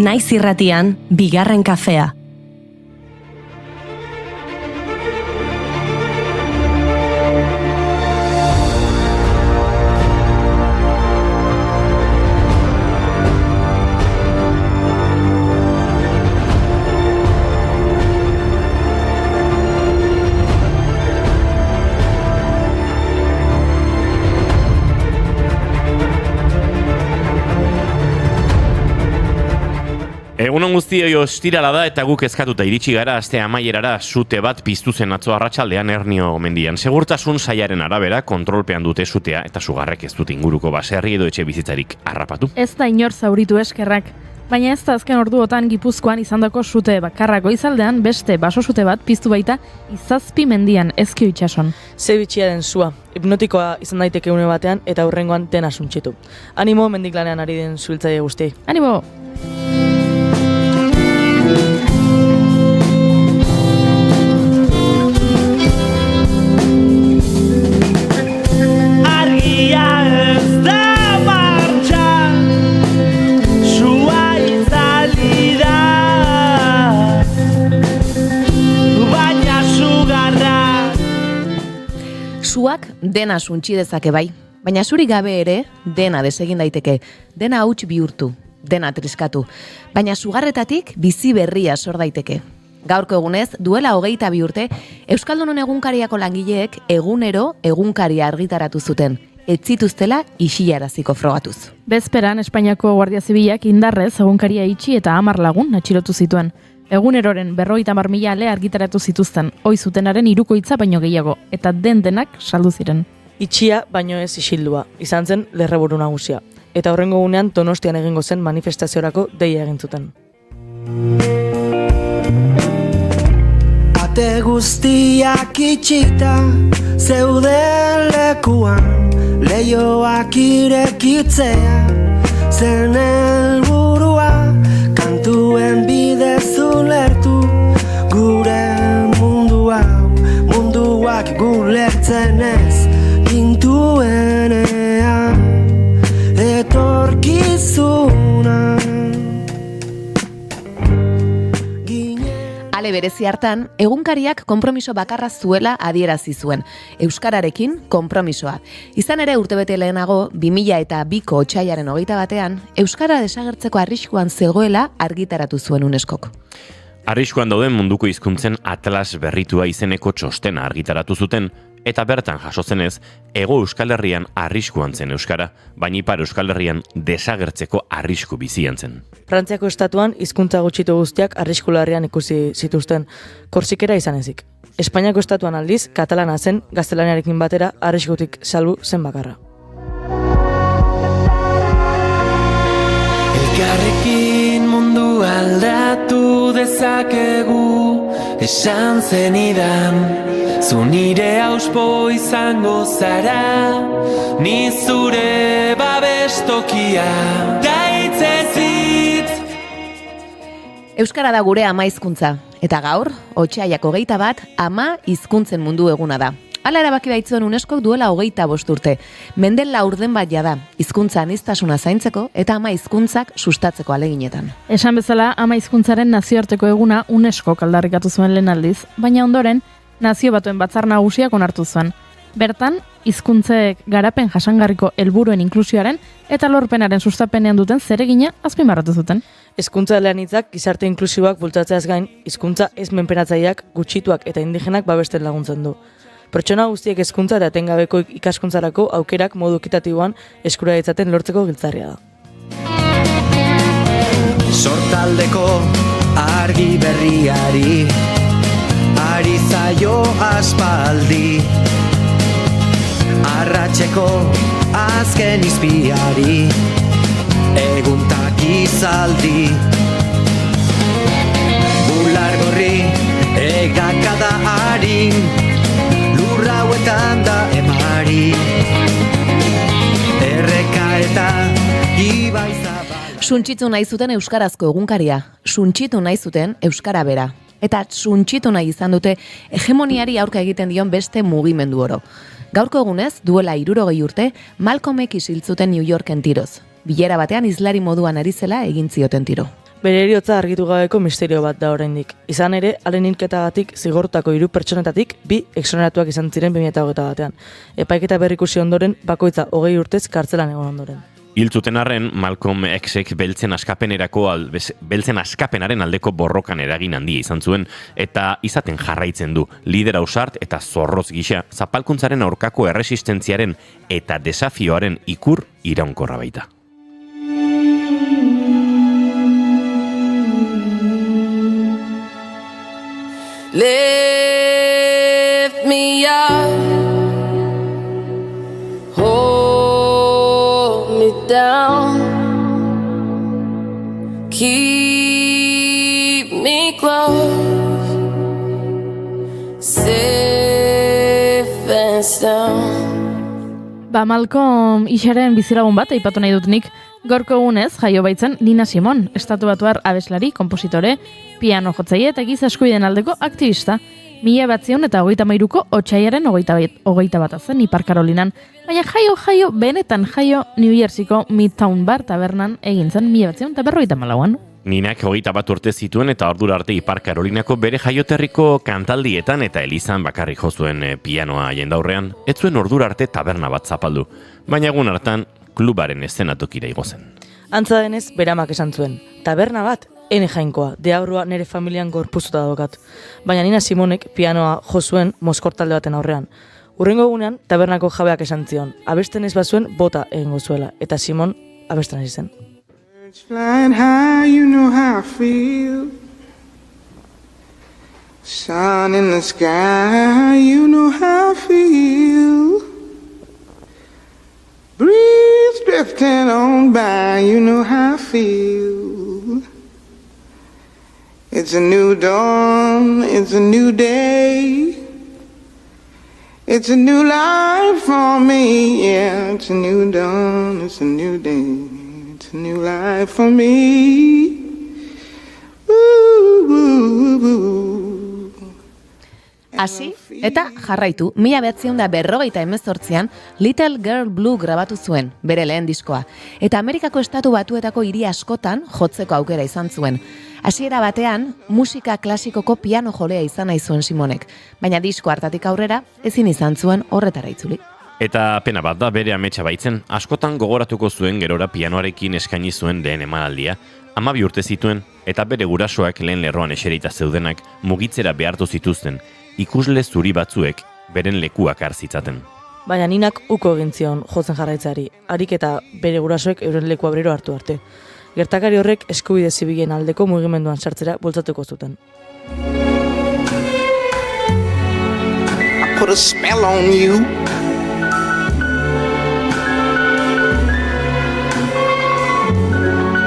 Naiz irratian, bigarren kafea. Egunon guztioi ostirala da eta guk kezkatuta iritsi gara aste amaierara sute bat piztu zen atzo arratsaldean Hernio mendian. Segurtasun sailaren arabera kontrolpean dute sutea eta sugarrek ez dute inguruko baserri edo etxe bizitzarik harrapatu. Ez da inor zauritu eskerrak, baina ez da azken orduotan Gipuzkoan izandako sute bakarrako izaldean beste baso sute bat piztu baita Izazpi mendian Ezkio itsason. Ze bitxia den sua, hipnotikoa izan daiteke une batean eta hurrengoan dena suntxitu. Animo mendiklanean ari den zuhiltzaile guztiei. Animo! Suak dena suntsi dezake bai, baina zuri gabe ere dena desegin daiteke, dena huts bihurtu, dena triskatu, baina sugarretatik bizi berria sor daiteke. Gaurko egunez, duela 22 urte, Euskaldunon egunkariako langileek egunero egunkaria argitaratu zuten, ez zituztela isilaraziko frogatuz. Bezperan, Espainiako Guardia Zibilak indarrez egunkaria itxi eta 10 lagun atxilotu zituen. Eguneroren 50.000 ale argitaratu zituzten, ohi zutenaren 3 baino gehiago, eta denak saldu ziren. Itxia baino ez isildua, izan zen lerreburu nagusia. Eta horrengo gunean Donostian egingo zen manifestaziorako deia egin zuten. Ate guztiak itxita, zeuden lekuan, leioak irekitzea, zen helburua, kantuen bidez ulertu, gure mundua, munduak gulertzen ez, gintuenean, etorkizuna. Ale berezi hartan, egunkariak konpromiso bakarra zuela adierazi zuen, euskararekin konpromisoa. Izan ere urtebete lehenago, 2002ko otsailaren 21ean, euskara desagertzeko arriskuan zegoela argitaratu zuen UNESCOk. Arriskuan dauden munduko hizkuntzen atlas berritua izeneko txostena argitaratu zuten, eta bertan jasozenez, Hego Euskal Herrian arriskuan zen euskara, baina Ipar Euskal Herrian desagertzeko arrisku bizian zen. Frantziako estatuan hizkuntza gutxitu guztiak arrisku larrian ikusi zituzten, Korsikera izan ezik. Espainiako estatuan aldiz, katalana zen, gaztelaniarekin batera arriskutik salbu zen bakarra. Elkarrekin mundu aldatu dezakegu, esan zenidan, zu nire auspo izango zara, ni zure babestokia, gaitzez hitz. Euskara da gure ama hizkuntza, eta gaur, otsailak 21, ama hizkuntzen mundu eguna da. Hala erabaki baitzuen UNESCOk duela 25 urte. Mendel laurden bat jada, hizkuntza aniztasuna zaintzeko eta ama hizkuntzak sustatzeko aleginetan. Esan bezala, ama hizkuntzaren nazioarteko eguna UNESCok aldarrikatu zuen lehen aldiz, baina ondoren, Nazio Batuen Batzar Nagusiak onartu zuen. Bertan, hizkuntzek garapen jasangarriko helburuen inklusioaren eta lorpenaren sustapenean duten zeregina azpimarratu zuten. Hezkuntza eleanitzak gizarte inklusiboak bultzatzeaz gain, hizkuntza ez menperatzaileak, gutxituak eta indigenak babesten laguntzen du. Pertsona guztiek hezkuntza eta etengabeko ikaskuntzarako aukerak modu ekitatiboan eskura ditzaten lortzeko giltzarria da. Sortaldeko argi berriari, ari zaio aspaldi, arratseko azken izpiari, eguntak izaldi. Bular gorri, egakada harin, lurra hauetan da emari, erreka eta ibai zabal. Suntsitu nahi zuten euskarazko egunkaria, suntsitu nahi zuten euskara bera. Eta suntsitu nahi izan dute hegemoniari aurka egiten dion beste mugimendu oro. Gaurko egunez, duela 60 urte, Malcolm X hil zuten New Yorken tiroz. Bilera batean islari moduan ari zela egin zioten tiro. Bere heriotza argitu gabeko misterio bat da oraindik. Izan ere, haren hilketagatik zigortutako 3 pertsonetatik 2 exoneratuak izan ziren 2021 batean. Epaiketa berrikusi ondoren, bakoitza 20 urtez kartzelan egon ondoren. Hiltzuten arren, Malcolm Xek beltzen askapenaren aldeko borrokan eragin handia izan zuen, eta izaten jarraitzen du, lider ausart eta zorroz gisa, zapalkuntzaren aurkako erresistentziaren eta desafioaren ikur iraunkorra baita. Lift me up, hold me down, keep me close, safe and sound. Malcolm Xaren bizilagun bat aipatu nahi dut nik. Gaurko egunez jaio baitzen Nina Simone, estatubatuar abeslari, konpositore, piano jotzaile eta giza eskubideen aldeko aktivista. 1923ko otsaiaren 21 zen Ipar Karolinan, baina jaio, benetan jaio New Jerseyko Midtown Bar tabernan egin zen 1954an. Ninak 21 urte zituen eta ordura arte Ipar Karolinako bere jaioterriko kantaldietan eta elizan bakarrik jo zuen pianoa jendaurrean, ez zuen ordura arte taberna bat zapaldu, baina egun hartan klubaren eszenatokira igo zen. Antza denez, beramak esan zuen, taberna bat, ene jainkoa, deaurua nere familian gorpuzuta daukat. Baina Nina Simonek pianoa jo zuen mozkortalde baten aurrean. Hurrengo egunean, tabernako jabeak esan zion, abesten ez bazuen bota egingo zuela, eta Simon abesten hasi zen. Flying high, you know how I feel. Sun in the sky, you know how I feel. Breeze drifting on by, you know how I feel. It's a new dawn, it's a new day. It's a new life for me, yeah. It's a new dawn, it's a new day. It's a new life for me. Ooh, ooh, ooh. Hasi eta jarraitu, 1958an Little Girl Blue grabatu zuen, bere lehen diskoa, eta Amerikako Estatu Batuetako hiri askotan jotzeko aukera izan zuen. Hasiera batean, musika klasikoko piano jolea izan nahi zuen Simonek, baina disko hartatik aurrera ezin izan zuen horretara itzuli. Eta pena bat da bere ametsa baitzen, askotan gogoratuko zuen gerora pianoarekin eskaini zuen lehen emanaldia, 12 urte zituen, eta bere gurasoak lehen lerroan eserita zeudenak mugitzera behartu zituzten, ikusle zuri batzuek beren lekuak hartzitzaten. Baina Ninak uko egin zion jotzen jarraitzari, harik eta bere gurasoek euren lekua berriro hartu arte. Gertakari horrek eskubide zibilen aldeko mugimenduan sartzera bultzatuko zuten. I put a spell on you.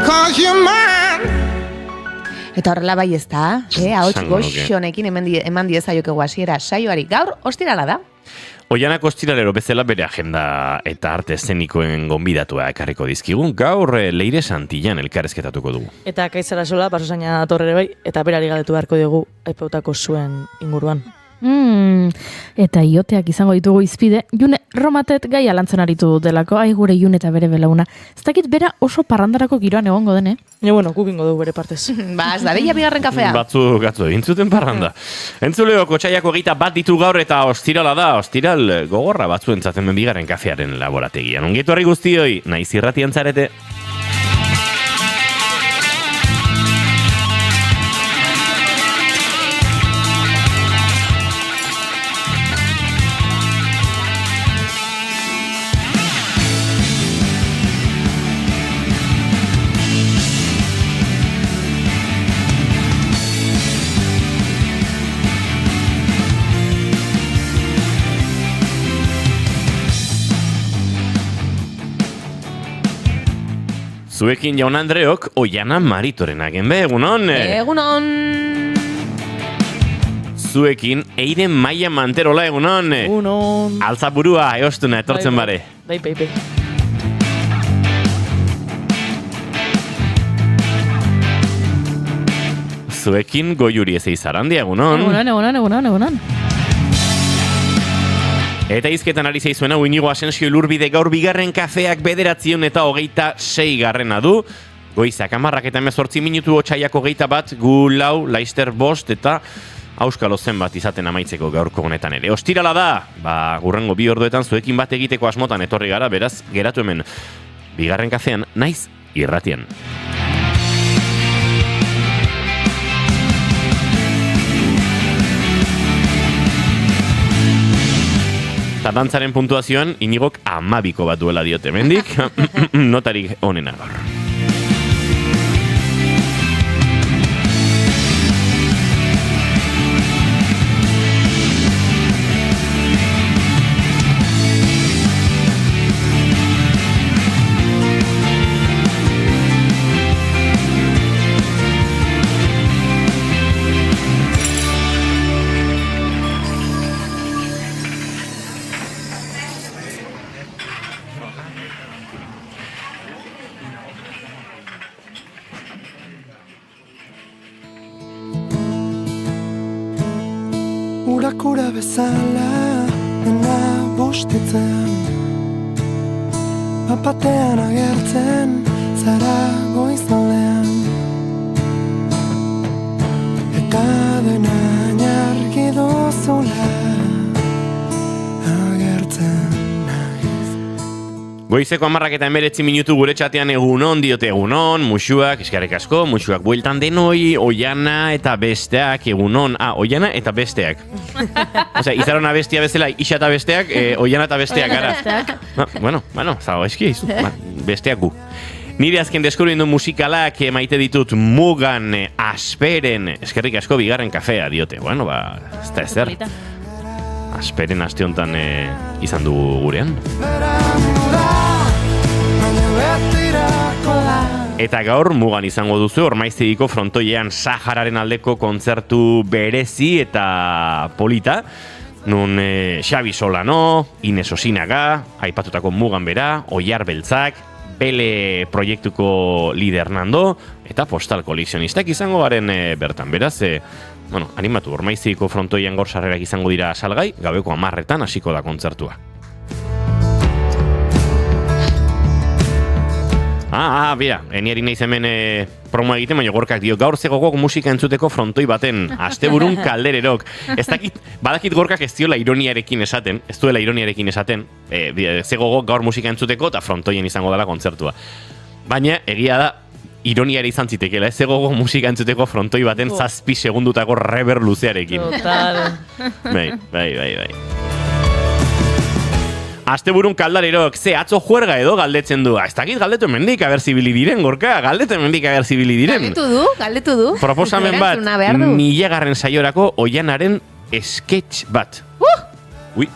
Cause you're mine. Eta horrela bai ez da, ahots goxonekin eman diezaiokegu hasiera saioari. Gaur ostirala da. Oianak ostiralero bezala bere agenda eta arte eszenikoen gonbidatua ekarriko dizkigun, gaur Leire Santillan elkarrezketatuko dugu. Eta Kaizara Sola, basozaina datorrere bai, eta berari galdetu beharko dugu aipautako zuen inguruan. Eta ioteak izango ditugu izpide, June Romatet gai alantzen aritu delako, gure June eta bere belauna. Ez dakit bera oso parrandarako giroan egongo den, Bueno, kukingo dugu bere partez. Baz, da bella bigarren kafea. Batzu egin zuten parranda. Entzuleok otsaiako 21 ditu gaur eta ostirala da, ostiral gogorra batzuentzaten den bigarren kafearen laborategian. Ongi etorri guztioi, naiz irratian zarete. Zuekin Jaun Andreok, Oiana Maritoren agenbe, egunon? Egunon! Zuekin Eiren Maia Manterola, egunon? Egunon! Altzaburua, eostuna, etortzen bare. Bai. Zuekin Goiuri Ezeizarandia, egunon? Egunon. Eta izketan ari zeizuena, Inigo Asensio Ilurbide gaur bigarren kafeak 9:26 du. Goizak 10:18 Otsaiak 21, gu 4, Laister 5 eta Auskalo zenbat izaten amaitzeko gaurko honetan ere. Ostirala da, gurrengo 2 orduetan zuekin bat egiteko asmotan etorri gara, beraz, geratu hemen bigarren kafean, naiz irratian. Eta dantzaren puntuazioan, Inigok 12 bat duela diote mendik, notarik onena gaur. Urakura bezala dena bustitzean, apatean agertzen zara goizaldean, eta dena argi duzula agertzen naiz. Goizeko 10:19 gure txatean egunon diote egunon, musuak, eskerrik asko, musuak bueltan denoi, Oiana eta besteak egunon, Oiana eta besteak. Osea, izarona bestia bezala, isa eta besteak, Oiana eta besteak gara. Bueno, zago eski, besteak gu. Nire azken deskubriendu musikalak maite ditut Mugan, Asperen, eskerrik asko bigarren kafea diote. Bueno, ez da ezer. Asperen aste honetan izan dugu gurean. Eta gaur Mugan izango duzu Ormaiztegiko frontoian Sahararen aldeko kontzertu berezi eta polita. Nun Xabi Solano, Ines Osinaga, aipatutako Mugan bera, Oiar Beltzak, Bele proiektuko lider Nando, eta Postal kolekzionistak izango garen bertan. Beraz, animatu, Ormaiztegiko frontoian gaur sarrerak izango dira salgai, gaueko 10:00 hasiko da kontzertua. Bera, eniari nahiz hemen promoa egiten, baina Gorkak dio, gaur ze gogok musika entzuteko frontoi baten, asteburun kaldererok. Ez dakit, badakit Gorkak ez duela ironiarekin esaten, ze gogok gaur musika entzuteko eta frontoien izango dela kontzertua. Baina, egia da, ironiare izan zitekela, ze gogok musika entzuteko frontoi baten 7 segundutako rever luzearekin. Total. Bai. Asteburun kaldarerok, ze atzo juerga edo galdetzen du. Ez dakit galdetu emendik aberzibili diren, Gorka, galdetu emendik aberzibili diren. Galdetu du. Proposamen bat, 1000. saiorako Oianaren sketch bat. Ui,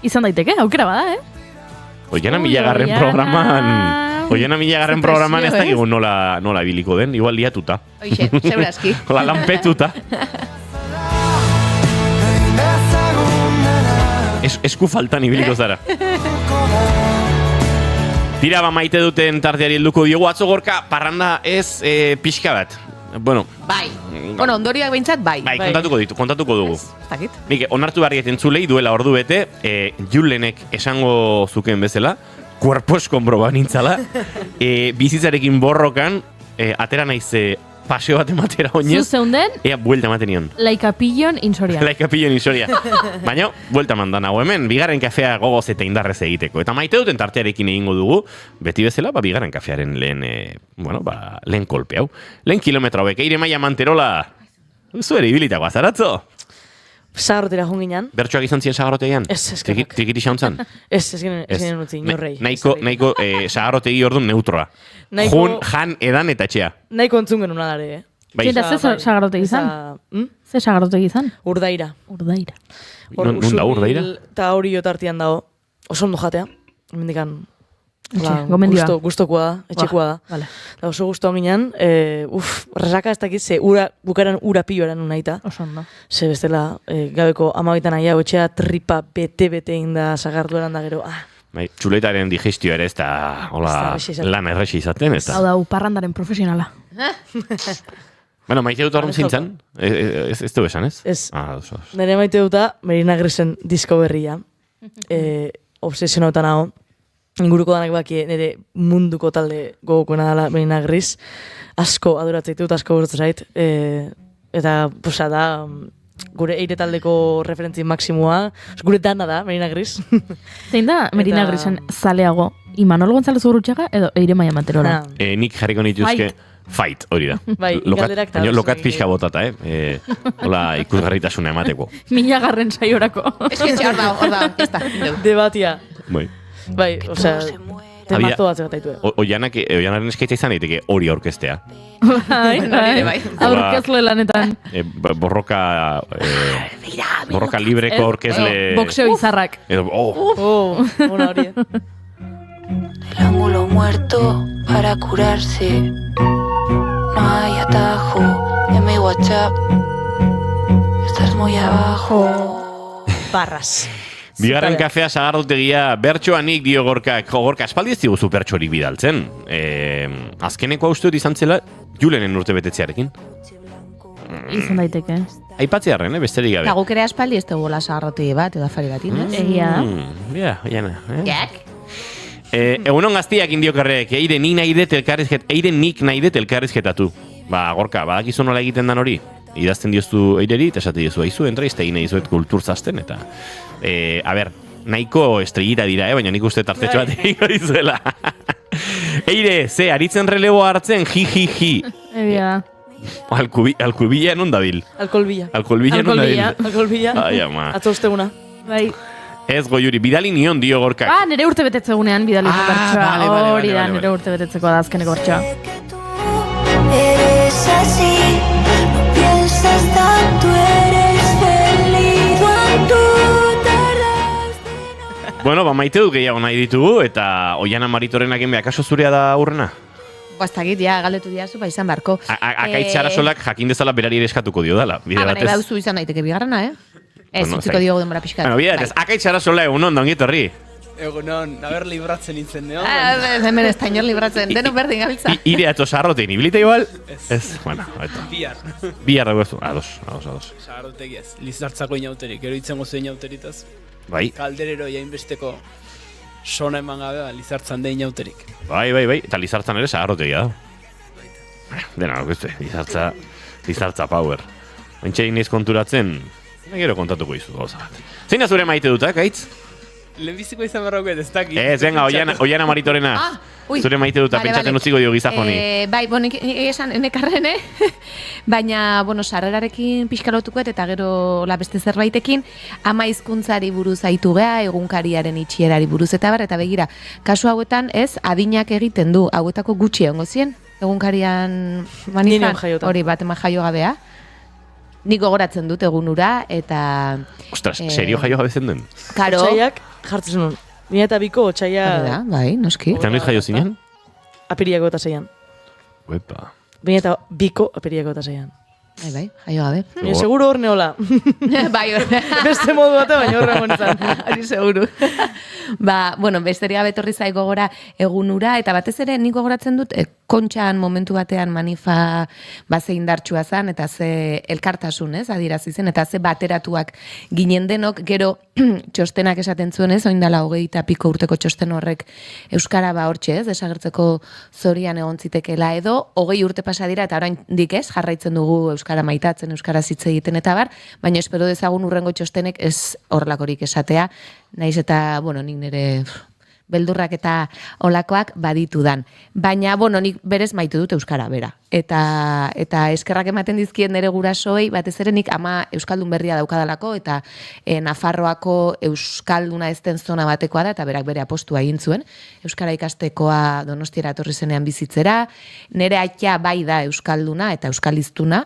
Izan daiteke, aukera bada, Oiana 1000. programan... Oiana 1000. programan ez dakigu nola biliko den, igual liatuta. Oixe, segurazki. Hola, lanpetuta. Esku faltan ibiliko zara. Tira maite duten tarteari helduko diogu atzo Gorka, parranda ez pixka bat. Bueno, ondorioak behintzat, bai. Kontatuko dugu. Zakit. Nik, onartu barriet entzulei duela ordu bete, Julenek esango zuken bezala, cuerpo eskombro banintzala, bizitzarekin borrokan, atera naiz paseo bat ematera oinez. Zu zeunden? Ea, buelta ematen nion. Laikapillon insoria. Baina, buelta mandan hau hemen, bigarren kafea gogoz eta indarrez egiteko. Eta maite duten tartearekin egingo dugu, beti bezala, bigarren kafearen lehen kolpe hau. Lehen kilometra hauek, Eire Maia Manterola, zuere ibilitako azaratzo? Sagarrotera junginan. Bertxoak izan ziren sagarrotegian? Ez, eskerrak. Tikiti xauntzan? Ez ginen utzi, inorrei. Nahiko sagarrotegi orduan neutroa. Jun, jan, edan eta etxea. Nahiko entzun genuen adare, Eta ze sagarrotegi izan? Ze sagarrotegi izan? Urdaira. Non da Urdaira? Eta hori jotartian dago. Oso ondo jatea. Mendikan... Gomendioa. Gustokoa da, etxekoa da. Vale. Da oso gusto ginean, resaka ez dakit, ze bukaran ura pilo eran unaita. Oso ondo. Ze bestela, gabeko 12 nahi hau etxea tripa bete inda sagartu eran da gero. Bai, txuletaren digestio ere ez da lan errexi izaten, ez da. Hau da, parrandaren profesionala. Bueno, maite dut horren zintzen? Ez du esan, ez? Ez. Nire maite duta, Merina Grisen disko berria. Obsesionautan hau. inguruko danak baki nire munduko talde gogokoena dela Merina Gris, asko adoratzen ditut, asko gustatzen zait, eta posa da, gure eire taldeko referentzi maksimoa, gure dana da, Merina Gris. Zein da Merina Grisen zaleago? Imanol González Urrutxaga edo Eire Maia Manterora? Nik jarriko nituzke Fight, hori da. Bai, galderak eta... Lokat pixka botata, Hola, ikusgarritasuna emateko. Milagarren saiorako. Esketxe hor da, ez da. Debatia. Bai, osea, temazo bat zegataitu. Oianaren eskaitza izan daiteke hori aurkeztea. Bai. Aurkezle lanetan. Borroka libreko aurkezle... Boxeo izarrak. Ona hori. El ángulo muerto para curarse. No hay atajo en mi WhatsApp. Estás muy abajo. Barras. Bigarren kafea sagardotegia bertsoanik dio Gorkak. Gorka, espaldi ez diguzu bertsorik bidaltzen. Azkeneko uste dut izan zela Julenen urte betetzearekin. Izan daiteke. Aipatzearren, besterik gabe. Eta guk ere aspaldi ez dugu sagarrotegi bat, edo afari batin, ez? Egia. Jana. Jak? Egunon gaztiak indiokarrek, eire nik nahi det elkarrizketatu. Gorka, badakizu nola egiten dan hori? Idazten dioztu eireri, eta esate diozu aizu, entreista egin dizuet kulturzazten, eta... nahiko estrellita dira, baina nik uste tartetxo bat egingo dizuela. Eire, ze, aritzen relebo hartzen, ji. Egia. Alkubila non dabil? Alkolbila. Alkolbila. Ai, ama. Atzo osteguna. Bai. Ez goiuri, bidali nion dio Gorkak. Nere urte betetzegunean bidali bertsoa. Hori da, nere urte betetzeko da azkeneko bertsoa. Eres así, no piensas tanto, eres feliz cuando tardas. Bueno, maite dut gehiago nahi ditugu, eta Oiana Maritorenak enbe, akaso zurea da urrena? Bastagit, galdetu diazu, izan beharko. Akaitxara solak jakin dezala berari ere eskatuko dio dala. Baina bauzu izan daiteke bigarrena, Ez, utziko diogu denbora pixkat. Bueno, bidatez, akaitxara sola egunon, dongit horri. Egunon, haber libratzen nintzen, neo? Hemen ez tainor libratzen, deno berdin gabiltza. Ire ato sarrotein, ibilita igual? Ez, bueno, Bihar. Bihar dago ez, ados. Sarrotegi ez, lizartzako inauterik, gero itzengo zuen inauteritaz. Bai. Kalderero jainbesteko sona eman gabe, lizartzan da inauterik. Bai, eta lizartzan ere sarrotegia da. Dena, lizartza power. Entxe iniz konturatzen, gero kontatuko izu gauza bat. Zein da zure maite dutak, Aitz? Lehenbiziko izan berrauket, ez dakit. Venga, Oiana Maritorena. Zure maite dutak, pentsatzen utziko dio gizajoni. Bai, nik esan enekarren, baina, sarrerarekin pixkalotukoet eta gero beste zerbaitekin, ama hizkuntzari buruz aitu gea, egunkariaren itxierari buruz eta begira, kasu hauetan ez, adinak egiten du, hauetako gutxi egongo zien, egunkarian manifan, hori bat eman jaio gabea. Nik gogoratzen dut egunura, eta... Ostras, serio jaio gabe zen den? Karo. Otsaiak jartzen nuen. 2002ko otsaia... Bai, noski. Eta noiz jaio zinen? Apiriako eta zeian. Uepa. 2002ko apiriako eta zeian. Bai, jaio gabe. Seguro hor neola. Bai, beste modu bate, baina horra monizan. Hori seguru. Besteria betorri zaigo gora egunura, eta batez ere nik gogoratzen dut, kontxan momentu batean manifa ze indartsua zan, eta ze elkartasun, adirazi zen, eta ze bateratuak ginen denok, gero txostenak esaten zuen, oindala 20 piko urteko txosten horrek euskara hortxe, desagertzeko zorian egon zitekeela, edo 20 urte pasa dira, eta orain dik jarraitzen dugu euskara maitatzen, euskara zitze egiten eta baina espero dezagun urrengo txostenek ez horrelakorik esatea, naiz eta, nik nire beldurrak eta olakoak baditudan. Baina, nik berez maite dut euskara, bera. Eta eskerrak ematen dizkien nire gurasoei, batez ere nik ama euskaldun berria daukadalako, eta Nafarroako euskalduna ezten zona batekoa da, eta berak bere apostua egin zuen. Euskara ikastekoa Donostiara etorri zenean bizitzera, nire aitea bai da euskalduna eta euskaliztuna,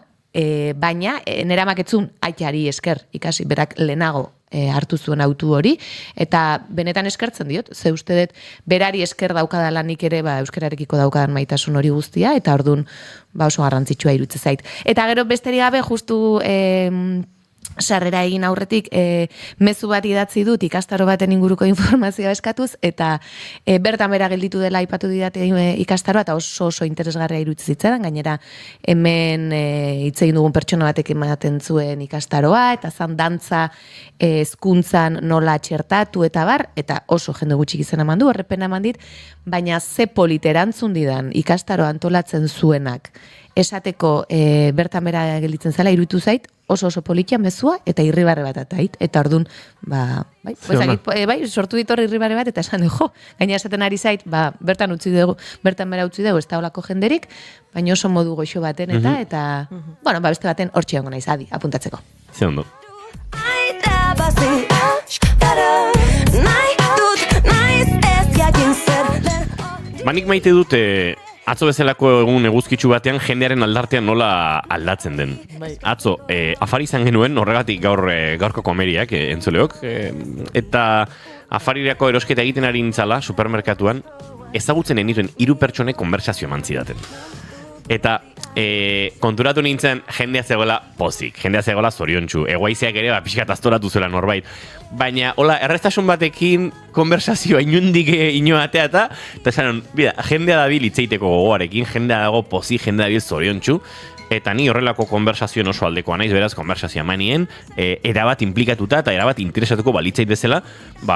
baina nire amaketzun aiteari esker ikasi, berak lehenago hartu zuen autu hori, eta benetan eskertzen diot, ze uste dut berari esker daukadala nik ere euskararekiko daukadan maitasun hori guztia, eta orduan oso garrantzitsua iruditzen zait. Eta gero besterik gabe justu sarrera egin aurretik mezu bat idatzi dut ikastaro baten inguruko informazioa eskatuz eta bertan bera gelditu dela aipatu didate ikastaroa eta oso interesgarria iruditzen zitzaidan, gainera hemen hitz egin dugun pertsona batek ematen zuen ikastaroa eta zan dantza hezkuntzan nola txertatu eta bar, eta oso jende gutxik izena eman du, horrepena eman dit, baina ze polit erantzun didan ikastaroa antolatzen zuenak esateko bertan bera gelditzen zela iruditu zait, oso politia mezua eta irribarre bat atait. Eta ordun, bai, sortu ditor irribarre bat eta esan jo, gaina esaten ari zait, bertan bera utzi dugu, ez da olako jenderik, baina oso modu goxo baten eta bueno, beste baten hortxe hongo naiz, adi, apuntatzeko. Ze ondo. Nik maite dut atzo bezalako egun eguzkitsu batean jendearen aldartean nola aldatzen den. Atzo, afari izan genuen, horregatik gaurko komeriak entzuleok, eta afarirako erosketa egiten ari nintzala supermerkatuan, ezagutzen enituen 3 pertsonek konversazio eman zidaten. Eta konturatu nintzen jendea zegoela pozik, jendea zegoela zoriontsu, egoaizeak ere pixkat astoratu zuela norbait. Baina, hola, erreztasun batekin konversazioa inundik inoatea eta esan, jendea dabil itzeiteko gogoarekin, jendea dago pozik, jendea dabil zoriontsu, eta ni horrelako konversazioen oso aldekoa naiz, beraz, konversazioa manien, erabat implikatuta eta erabat interesatuko balitzait bezala,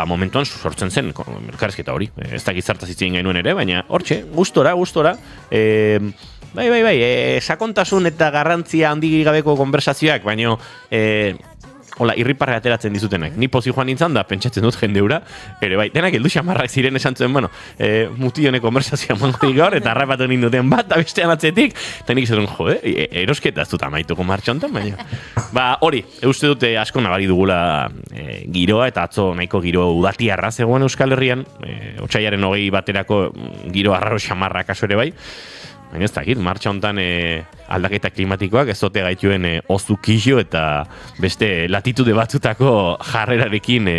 momentuan sortzen zen, elkarrezketa hori, ez da gizartaz itzegin gainuen ere, baina, hortxe, gustora, Bai, sakontasun eta garrantzia handik gabeko konversazioak, baina irriparra ateratzen dizutenak. Ni pozi joan nintzen da, pentsatzen dut jendeura, ere bai, denak heldu xamarrak ziren esan zuen, mutione konversazioa mango gaur, eta harrapatu ninduten bat, eta bestean atzetik, eta nik izan, erosketa ez dut amaituko martxa honetan, baina. Hori, uste dute asko nabari dugula giroa, eta atzo nahiko giro udatiarra zegoen Euskal Herrian, otsaiaren 20 baterako giro arraro xamarra kaso ere bai, baina ez dakit, martxa honetan aldaketa klimatikoak ez zote gaituen ozukixo eta beste latitude batzutako jarrerarekin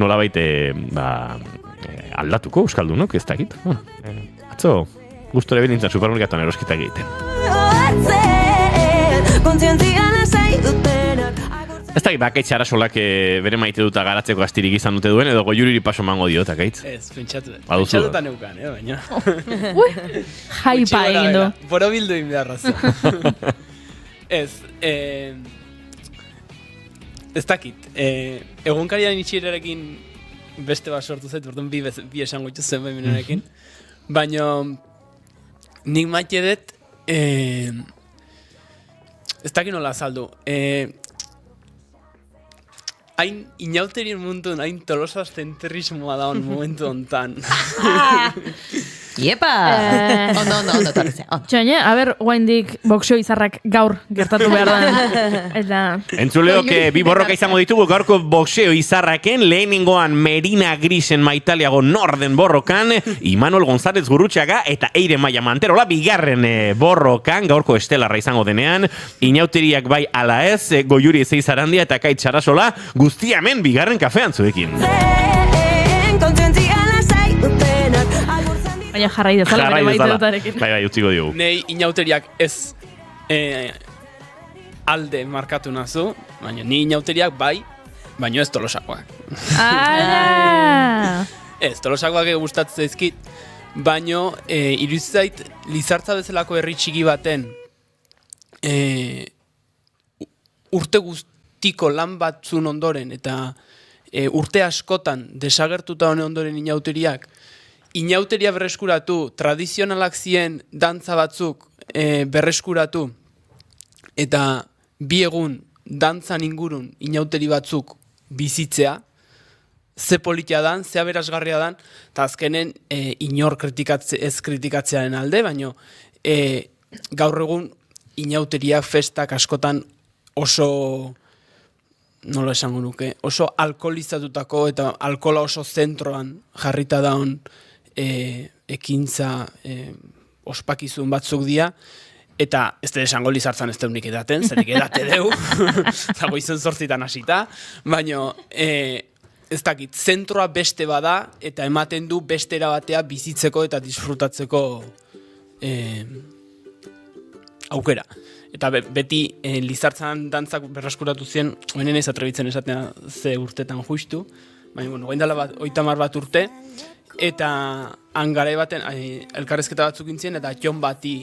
nolabait aldatuko euskaldunok, ez dakit. Atzo, gustore benintzen supermerkatuan erosketak egiten. Ez dakit, Akaitz Arasolak bere maite duta garatzeko astirik izan dute duen, edo Goiuriri paso mango diot, Akaitz? Ez, pentsatuta neukan, baina. Jaipa egin du. Borobildu inbeharraza. Ez dakit, egunkarian itxierarekin beste bat sortu zait, orduan bi esango itxu zen behimenarekin, baina nik maite dut, ez dakit nola azaldu, hain inauterien muntun, hain tolosaztenterrismoa daun momentu ontan. Iepa! Ondo, torrizea. Txaine, guaindik boxeo izarrak gaur gertatu behar da. Entzuleok, bi borroka izango ditugu gaurko boxeo izarraken, lehenengoan Merina Grisen Maitaliago Norden borrokan, Imanol González Gurrutxaga eta Eire Maia Manterola bigarren borrokan, gaurko estelarra izango denean, inauteriak bai ala ez, Goiuri Ezeizarandia eta Akaitz Arasola, guztia hemen bigarren kafean zuekin. Baina jarrai dezala bere maite dutarekin. Bai, utziko diogu. Nei inauteriak ez alde markatu nazu, baina ni inauteriak bai, baina ez tolosakoak. Ala! Ez, tolosakoak gustatzen zaizkit, baina iruditzait Lizartza bezalako herri txiki baten urte guztiko lan batzun ondoren eta urte askotan desagertuta honen ondoren inauteriak inauteria berreskuratu, tradizionalak zien dantza batzuk berreskuratu, eta bi egun dantzan ingurun inauteri batzuk bizitzea, ze politia dan, ze aberasgarria dan, eta azkenen inor ez kritikatzearen alde, baino gaur egun inauteriak festak askotan oso, nola esango nuke, oso alkoholizatutako eta alkohola oso zentroan jarrita daun ekintza ospakizun batzuk dira, eta ez da esango Lizartzan ez deunik edaten, zerik edate deu, zago izan 8 hasita, baina ez dakit, zentroa beste bada, eta ematen du beste erabatea bizitzeko eta disfrutatzeko aukera. Eta beti Lizartzan dantzak berreskuratu zien, oinen ez atrebitzen esaten ze urtetan justu, baina, bueno, goindala 30 bat urte, eta han garai baten elkarrizketa batzuk intzien, eta atxon bati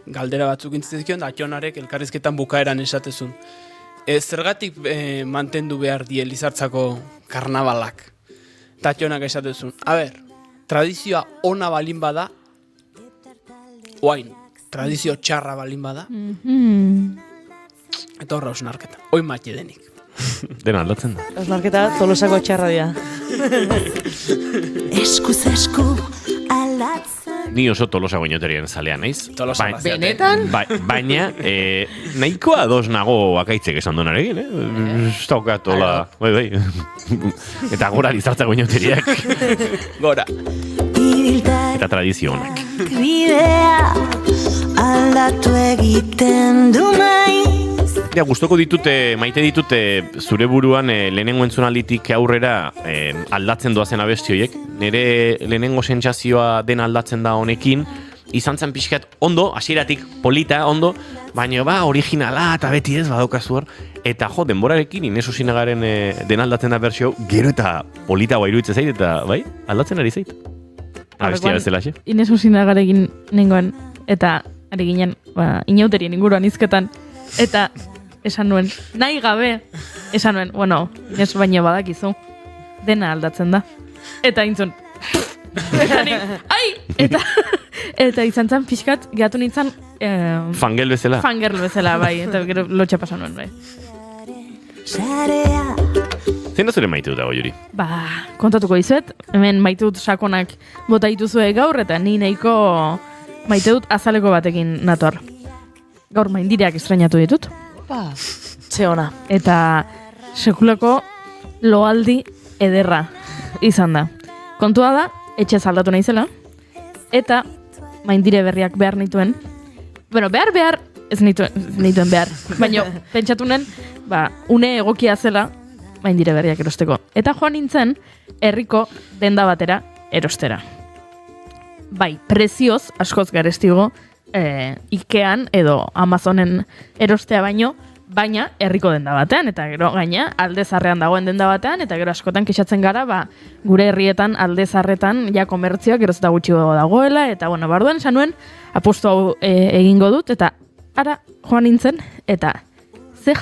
galdera batzuk intzien, eta atxonarek elkarrizketan bukaeran esatezun. Zergatik mantendu behar die Lizartzako karnabalak? Eta atxonak esatezun. A ber, tradizioa ona balin bada, oain, tradizio txarra balin bada, eta horra osnarketa. Oin matxe denik. Dena aldatzen da. Osnarketa Tolosako txarra dira. Eskuz esku aldatzen. Ni oso Tolosa goinoterien zalea naiz. Tolosa graziate. Benetan? Baina, nahikoa ados nago akaitzek esan donarekin, Ez daukat, hola, bai. Eta gora Lizartza goinoteriak. Gora. Eta tradizio honak. Bidea aldatu egiten du naiz. Ja, gustoko ditute, maite ditute zure buruan lehenengo entzunalditik aurrera aldatzen doazen abestioiek. Nire lehenengo sentsazioa den aldatzen da honekin, izan zen pixkat ondo, hasieratik polita ondo, baina originala eta beti ez badaukazu hor. Eta denborarekin Ines Osinagaren den aldatzen da bertsio, gero eta polita iruditzen zait, eta bai, aldatzen ari zait. Abestia bezala, xe? Ines Osinagarekin nengoen, eta ari ginen, inauterien inguruan izketan, eta esan nuen, nahi gabe, esan nuen, bueno, Ines baino badakizu, dena aldatzen da. Eta intzun, ai! Eta izan zen pixkat, gehatu nintzen... Fangel bezala. Fangirl bezala, bai, eta gero lotxa pasan nuen, bai. Zein da zure maite dut dago, Juri? Kontatuko dizuet, hemen maite dut sakonak bota dituzue gaur, eta ni nahiko maite dut azaleko batekin nator. Gaur maindireak estrainatu ditut. Ze ona. Eta sekulako loaldi ederra izan da. Kontua da, etxe aldatu naizela, eta maindire berriak behar nituen. Bueno, behar, ez nituen behar. Baina, pentsatu nen, une egokia zela, maindire berriak erosteko. Eta joan nintzen, herriko denda batera erostera. Bai, prezioz, askoz garestigo, Ikean edo Amazonen erostea baina herriko denda batean, eta gero gaina aldezarrean dagoen denda batean, eta gero askotan kexatzen gara, gure herrietan aldezarretan ja komertzioak geroz eta gutxi dagoela, eta bueno, barduan esan nuen, apostu hau egingo dut, eta ara joan nintzen, eta ze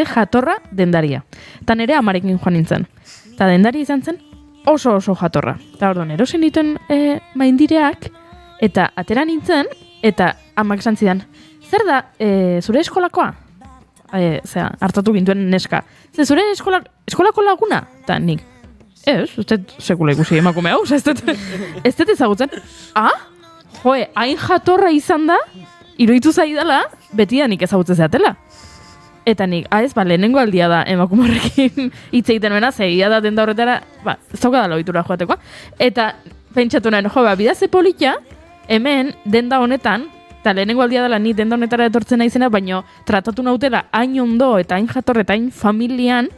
jatorra dendaria. Eta nire amarekin joan nintzen. Eta dendaria izan zen oso jatorra. Eta orduan erosen dituen maindireak, eta atera nintzen, eta amak esan zidan, zer da, zure eskolakoa? Hartatu gintuen neska. Zure eskolako laguna? Eta nik, ez dut sekula ikusi emakume hau, ez dut ezagutzen. Hain jatorra izan da, iruditu zaidala, beti da nik ezagutzen zeatela. Eta nik, ez, lehenengo aldia da emakumarrekin hitz egiten nuena, zegia da denda horretara, ez dauka da loitura joatekoa. Eta pentsatu nahen, bidaze politia, hemen denda honetan, eta lehenengo aldia dela ni denda honetara etortzen naizena, baina tratatu nautela hain ondo eta hain jatorre eta hain familian,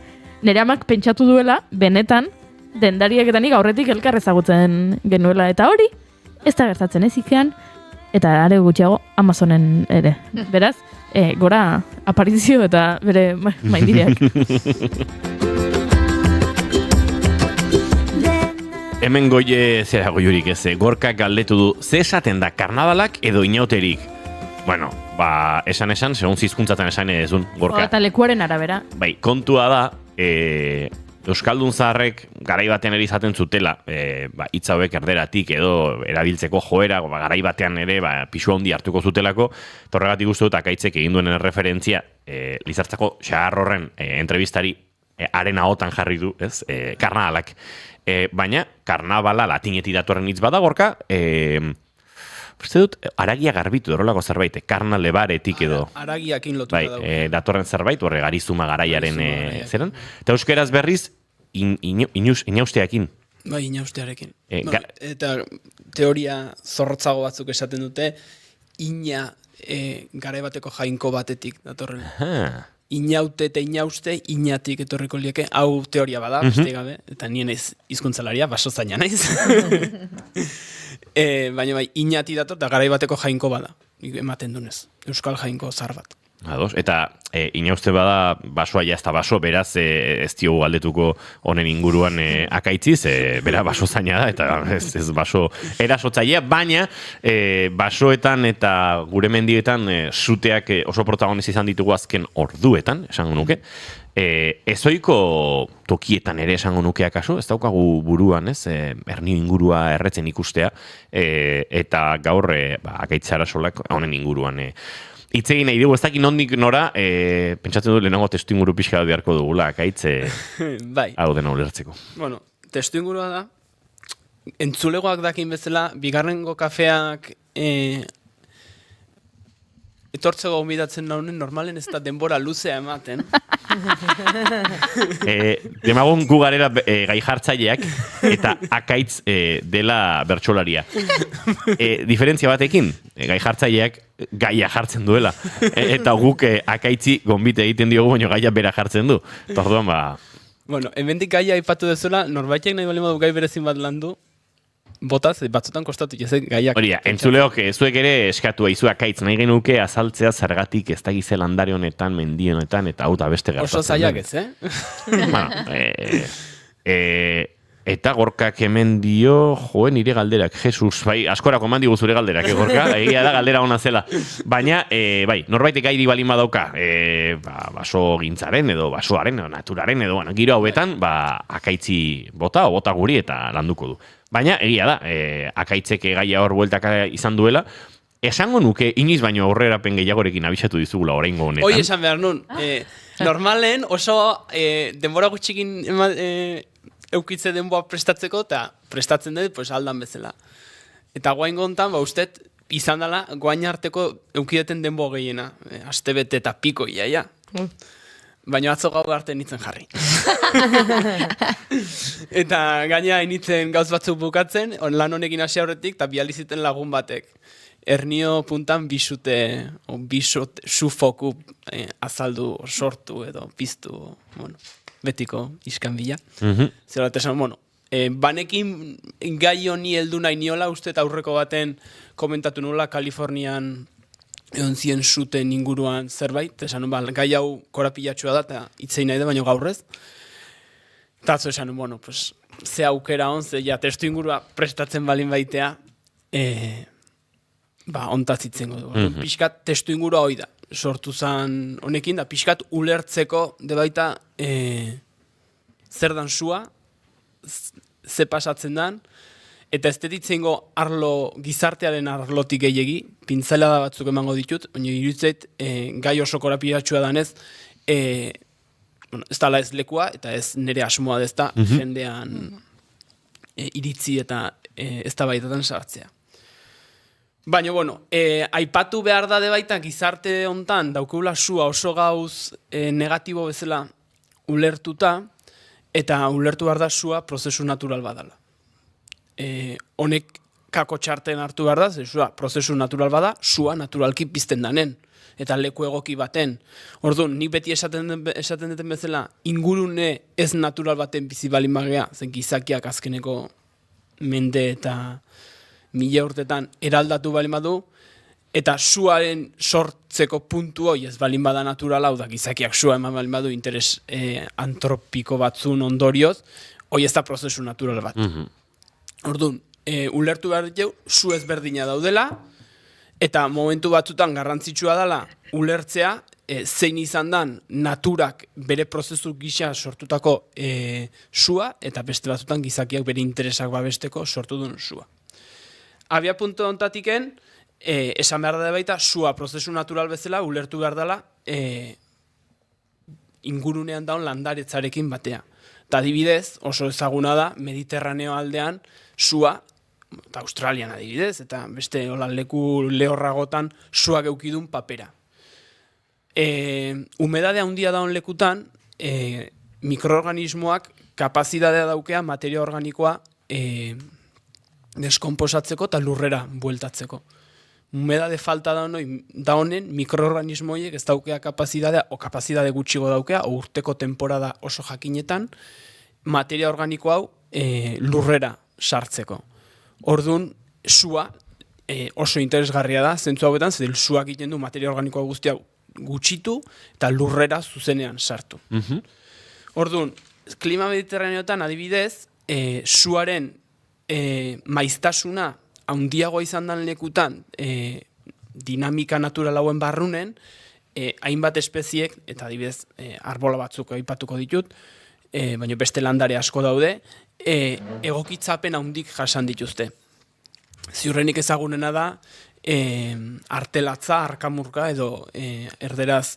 nire amak pentsatu duela, benetan, dendariak eta nik aurretik elkar ezagutzen genuela. Eta hori, ez da gertatzen ez Ikean, eta are gutxiago Amazonen ere. Beraz, gora aparizio eta bere maindireak. Hemen goie zera goiurik ez, Gorkak galdetu du, ze esaten da karnabalak edo inauterik? Bueno, esan, segun zizkuntzaten esan edezun, Gorka. Eta lekuaren arabera. Bai, kontua da, Euskaldun zaharrek garai batean ere izaten zutela, hitz hauek erderatik edo erabiltzeko joera, garai batean ere pisu handi hartuko zutelako, torregatik uste dut akaitzek egin duen referentzia, Lizartzako xahar horren entrevistari haren ahotan jarri du, ez, karnabalak. Baina, karnabala latinetik datorren hitz bada, Gorka, uste dut, aragia garbitu dorolako zerbait, karnalebaretik edo. Aragiakin lotuta dauka. Datorren zerbait, horre garizuma garaiaren zeran. Eta euskeraz berriz, inausteakin. Bai, inaustearekin. Eta teoria zorrotzago batzuk esaten dute, ina garai bateko jainko batetik datorren. Inaute eta inauste, inatik etorriko lieke, hau teoria bada, beste gabe, eta nien ez hizkuntzalaria, baso zaina naiz. Baina bai, inati dator, eta garai bateko jainko bada. ematen dunez. Euskal Jainko zar bat. Ados, eta inauste bada basoa ja ez da baso, beraz ez diogu galdetuko honen inguruan akaitziz, bera baso zaina da, eta ez baso erasotzailea, baina basoetan eta gure mendietan suteak oso protagonista izan ditugu azken orduetan, esango nuke. Ezoiko tokietan ere esango nuke akaso, ez daukagu buruan, ez, Ernio ingurua erretzen ikustea, eta gaur akaitzara solak honen inguruan itzegin nahi dugu, ez dakit nondik nora, pentsatzen dut lehenago testu inguru pixka bat beharko dugula, akaitz, bai. hau dena ulertzeko. Bueno, testu ingurua da, entzulegoak dakin bezala, bigarrengo kafeak etortzeko gomidatzen naunen, normalen ez da denbora luzea ematen. Demagun gu garela gai jartzaileak eta akaitz dela bertsolaria. Diferentzia batekin, gai jartzaileak gaia jartzen duela. Eta guk akaitzi gonbite egiten diogu, baina gaia bera jartzen du. Eta orduan, Bueno, hemendik gaia aipatu dezuela, norbaitek nahi bali modu gai berezin bat landu, botaz, batzutan kostatu jazek gaiak. Hori, entzuleok, zuek ere eskatu aizu akaitz, nahi genuke azaltzea zergatik ez da gize landare honetan, mendi honetan, eta hau da beste gertatzen. Oso zaiak ez, Bueno, eta Gorkak hemen dio, nire galderak, Jesus, bai, askorako eman digu zure galderak, Gorka, egia da galdera ona zela. Baina, bai, norbaitek gairi balin badauka, baso gintzaren edo basoaren edo naturaren edo giro hauetan, akaitzi bota o bota guri eta landuko du. Baina, egia da, akaitzeke gaia hor bueltaka izan duela, esango nuke, iniz baino aurrerapen gehiagorekin abisatu dizugula oraingo honetan. Hoi esan behar nun, normalen oso denbora gutxikin eukitze denboa prestatzeko, eta prestatzen dut, pues aldan bezala. Eta guain gontan, ustet, izan dela, guain arteko eukideten denboa gehiena. Aste bete eta piko iaia. Baina atzo gau arte nitzen jarri. Eta gaina initzen gauz batzuk bukatzen, lan honekin hasi aurretik, eta bializiten lagun batek. Ernio puntan bisute, sufoku azaldu, sortu edo piztu, bueno, betiko iskan bila. Zer bat esan, bueno, banekin gai honi heldu nahi niola, uste aurreko baten komentatu nula, Kalifornian egon zien zuten inguruan zerbait, esan, gai hau korapilatxua da, eta itzei nahi da, baina gaurrez. Eta atzo esan, bueno, pues, ze aukera hon, ze ja testu ingurua prestatzen balin baitea, ontatzitzen godu. Piskat testu ingurua hoi da. Sortu zan honekin, da pixkat ulertzeko de baita zer dan sua, ze pasatzen dan, eta ez ditzengo arlo, gizartearen arlotik gehiegi, pintzelada batzuk emango ditut, baina irutzeit gai oso korapilatxua danez, ez dala ez lekua, eta ez nire asmoa dezta, jendean iritzi eta ez da baitatan sartzea. Baina, bueno, aipatu behar da de baita gizarte hontan daukula sua oso gauz negatibo bezala ulertuta, eta ulertu behar da sua prozesu natural badala. Honek kako txarten hartu behar da, sua prozesu natural bada, sua naturalki pizten danen, eta leku egoki baten. Orduan, nik beti esaten duten bezala, ingurune ez natural baten bizi balin bagea, zen gizakiak azkeneko mende eta mila urtetan eraldatu balin badu, eta suaren sortzeko puntu hoi ez balin bada natural hau da, gizakiak sua eman balin badu interes antropiko batzun ondorioz, hoi ez da prozesu natural bat. Orduan, ulertu behar ditu, su ezberdina daudela, eta momentu batzutan garrantzitsua dela ulertzea, zein izan dan naturak bere prozesu gisa sortutako sua, eta beste batzutan gizakiak bere interesak babesteko sortu duen sua. Abia puntu ontatiken, esan behar da baita, sua prozesu natural bezala ulertu behar dela ingurunean daun landaretzarekin batea. Eta adibidez, oso ezaguna da, Mediterraneo aldean, sua, eta Australian adibidez, eta beste leku lehorragotan suak eukidun papera. Humedadea handia daun lekutan, mikroorganismoak kapazitatea daukea materia organikoa deskomposatzeko eta lurrera bueltatzeko. Humedade falta da honen mikroorganismoiek ez daukea kapazitatea, o kapazidade gutxigo daukea, o urteko temporada oso jakinetan, materia organiko hau lurrera sartzeko. Orduan, sua oso interesgarria da, zentzu hauetan, zer suak egiten du materia organikoa guztia gutxitu eta lurrera zuzenean sartu. Orduan, klima mediterraneotan adibidez, suaren maiztasuna handiagoa izan dan lekutan dinamika natural hauen barrunen, hainbat espeziek, eta adibidez arbola batzuk aipatuko ditut, baina beste landare asko daude, egokitzapen handik jasan dituzte. Ziurrenik ezagunena da, artelatza, arkamurka, edo erderaz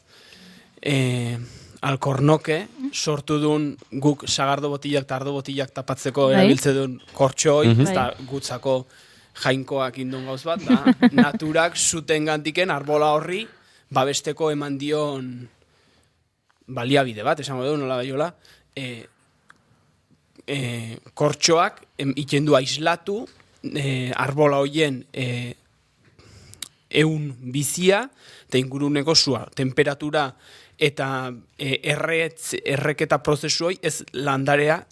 alkornoke, sortu duen guk sagardo botillak eta ardo botillak tapatzeko erabiltze duen kortxoi, eta gutzako jainkoak indun gauz bat, da, naturak zuten gantiken arbola horri babesteko eman dion baliabide bat, esango dugu nola baiola, kortxoak ikendu aislatu, arbola hoien eun bizia eta inguruneko sua, temperatura eta erreketa prozesu hoi ez landarea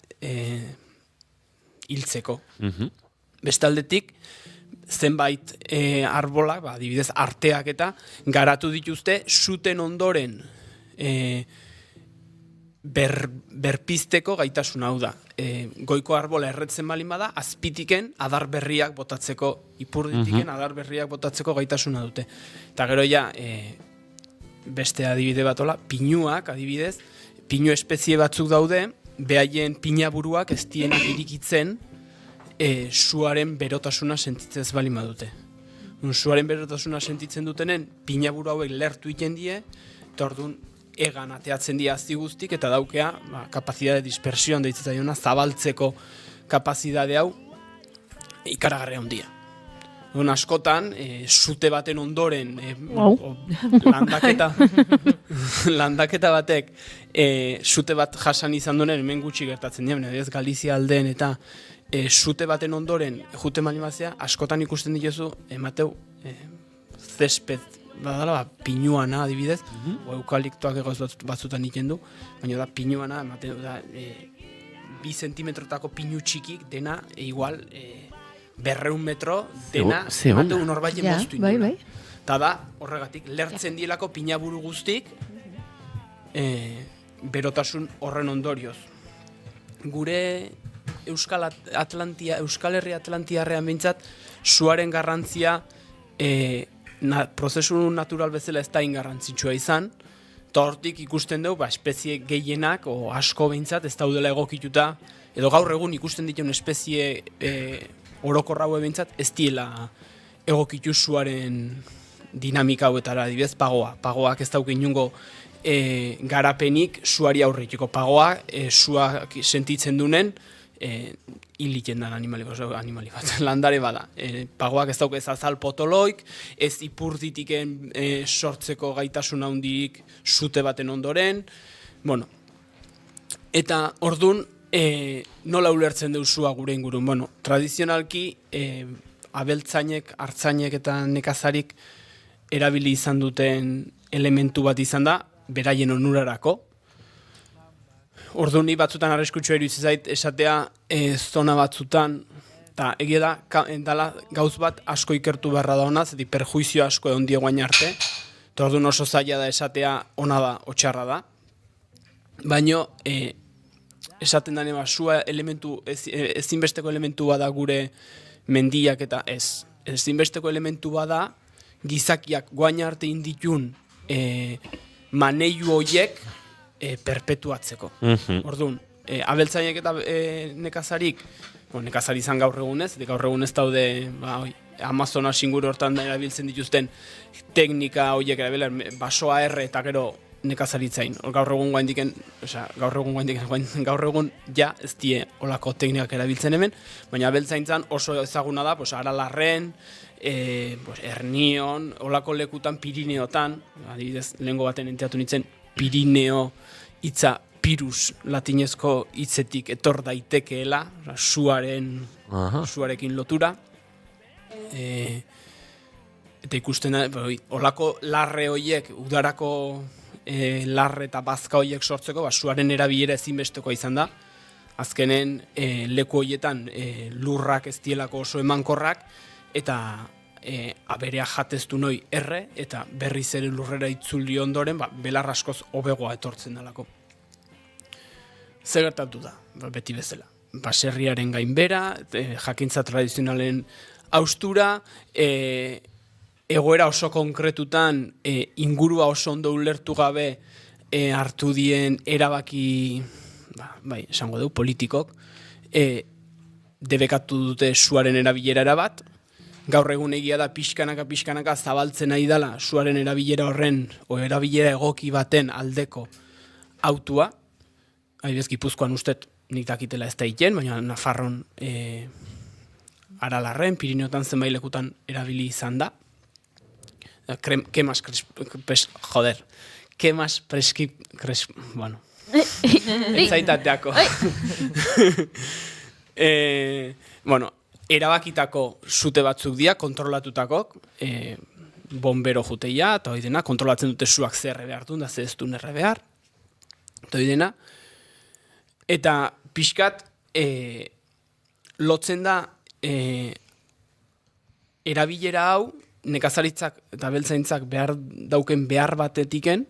hiltzeko. Bestaldetik, zenbait arbolak, adibidez arteak eta garatu dituzte zuten ondoren berpizteko gaitasuna hau da. Goiko arbola erretzen balin bada, azpitiken adar berriak botatzeko, ipurditiken adar berriak botatzeko gaitasuna dute. Eta gero ja, beste adibide batola, pinuak adibidez, pinu espezie batzuk daude, behaien pinaburuak ez dienak irikitzen suaren berotasuna sentitzen ez balin badute. Suaren berotasuna sentitzen dutenen, pinaburu hauek lertu iten die, eta orduan egan ateatzen dira azti guztik, eta daukea kapazidade dispersioan deitzaiona zabaltzeko kapazidade hau ikaragarria handia. Askotan, sute baten ondoren landaketa batek sute bat jasan izan duen hemen gutxi gertatzen dira, ez Galizia aldeen eta sute baten ondoren jute malimazia, askotan ikusten dituzu emateu zespet badala, pinuana adibidez, eukaliptoak egoz batzutan iten du, baina da pinuana, da 2 zentimetrotako pinu txikik dena igual 200 metro dena emateu norbaile moztu induna. Eta da, horregatik, lertzen dielako pinaburu guztik berotasun horren ondorioz. Gure Euskal Herri Atlantiarrean bintzat, suaren garrantzia prozesu natural bezala ez da ingarrantzitsua izan, eta hortik ikusten dugu, espezie gehienak, o asko behintzat, ez daudela egokituta, edo gaur egun ikusten dituen espezie orokorra hau behintzat, ez diela egokitu suaren dinamika hauetara, adibidez, pagoak ez dauk inungo garapenik suari aurritiko. Pagoa, suak sentitzen dunen, hiliten da animali bat, landare bada. Pagoak ez dauk ez azal potoloik, ez ipurditiken sortzeko gaitasuna handirik sute baten ondoren. Bueno, eta ordun nola ulertzen deu sua gure ingurun? Tradizionalki, abeltzainek, hartzainek eta nekazarik erabili izan duten elementu bat izan da, beraien onurarako. Orduan, ni batzutan arriskutsua iruditzen zait esatea zona batzutan, eta egia da, gauz bat asko ikertu beharra da honaz, eta perjuizio asko egon diegoain arte, eta orduan oso zaila da esatea ona da, otxarra da. Baina, esaten dane, sua elementu, ezinbesteko elementu bada gure mendiak eta ez. Ezinbesteko elementu bada gizakiak guain arte inditun maneiu horiek perpetuatzeko. Orduan, abeltzainek eta nekazarik, nekazari izan gaur egunez, eta gaur egunez daude Amazonas inguru hortan da erabiltzen dituzten teknika horiek erabila, basoa erre eta gero nekazaritzain. Gaur egun ja ez die olako teknikak erabiltzen hemen, baina abeltzaintzan oso ezaguna da, Aralarren, Ernion, olako lekutan, Pirineotan, adibidez, lehengo baten enteatu nintzen, Pirineo hitza pirus latinezko hitzetik etor daitekeela, suarekin lotura. Eta ikusten da, olako larre horiek, udarako larre eta bazka horiek sortzeko, suaren erabilera ezinbestekoa izan da. Azkenen leku horietan lurrak ez dielako oso emankorrak, eta aberea jateztu noi erre, eta berriz ere lurrera itzuli ondoren, belar askoz hobegoa etortzen dalako. Zer gertatu da, beti bezala. Baserriaren gainbera, jakintza tradizionalen haustura, egoera oso konkretutan, ingurua oso ondo ulertu gabe hartu dien erabaki, esango dugu, politikok, debekatu dute suaren erabilera erabat. Gaur egun egia da pixkanaka zabaltzen nahi dela suaren erabilera horren, o erabilera egoki baten aldeko autua. Adibidez, Gipuzkoan ustet nik dakitela ez da iten, baina Nafarron Aralarren, Pirineotan zenbait lekutan erabili izan da. Bueno, zaitateako. Bueno, erabakitako sute batzuk dira, kontrolatutakok, bombero juteia, eta hori dena, kontrolatzen dute suak ze erre behar duen, da ze ez duen erre behar, eta hori dena. Eta pixkat, lotzen da, erabilera hau, nekazaritzak eta beltzaintzak behar dauken behar batetiken,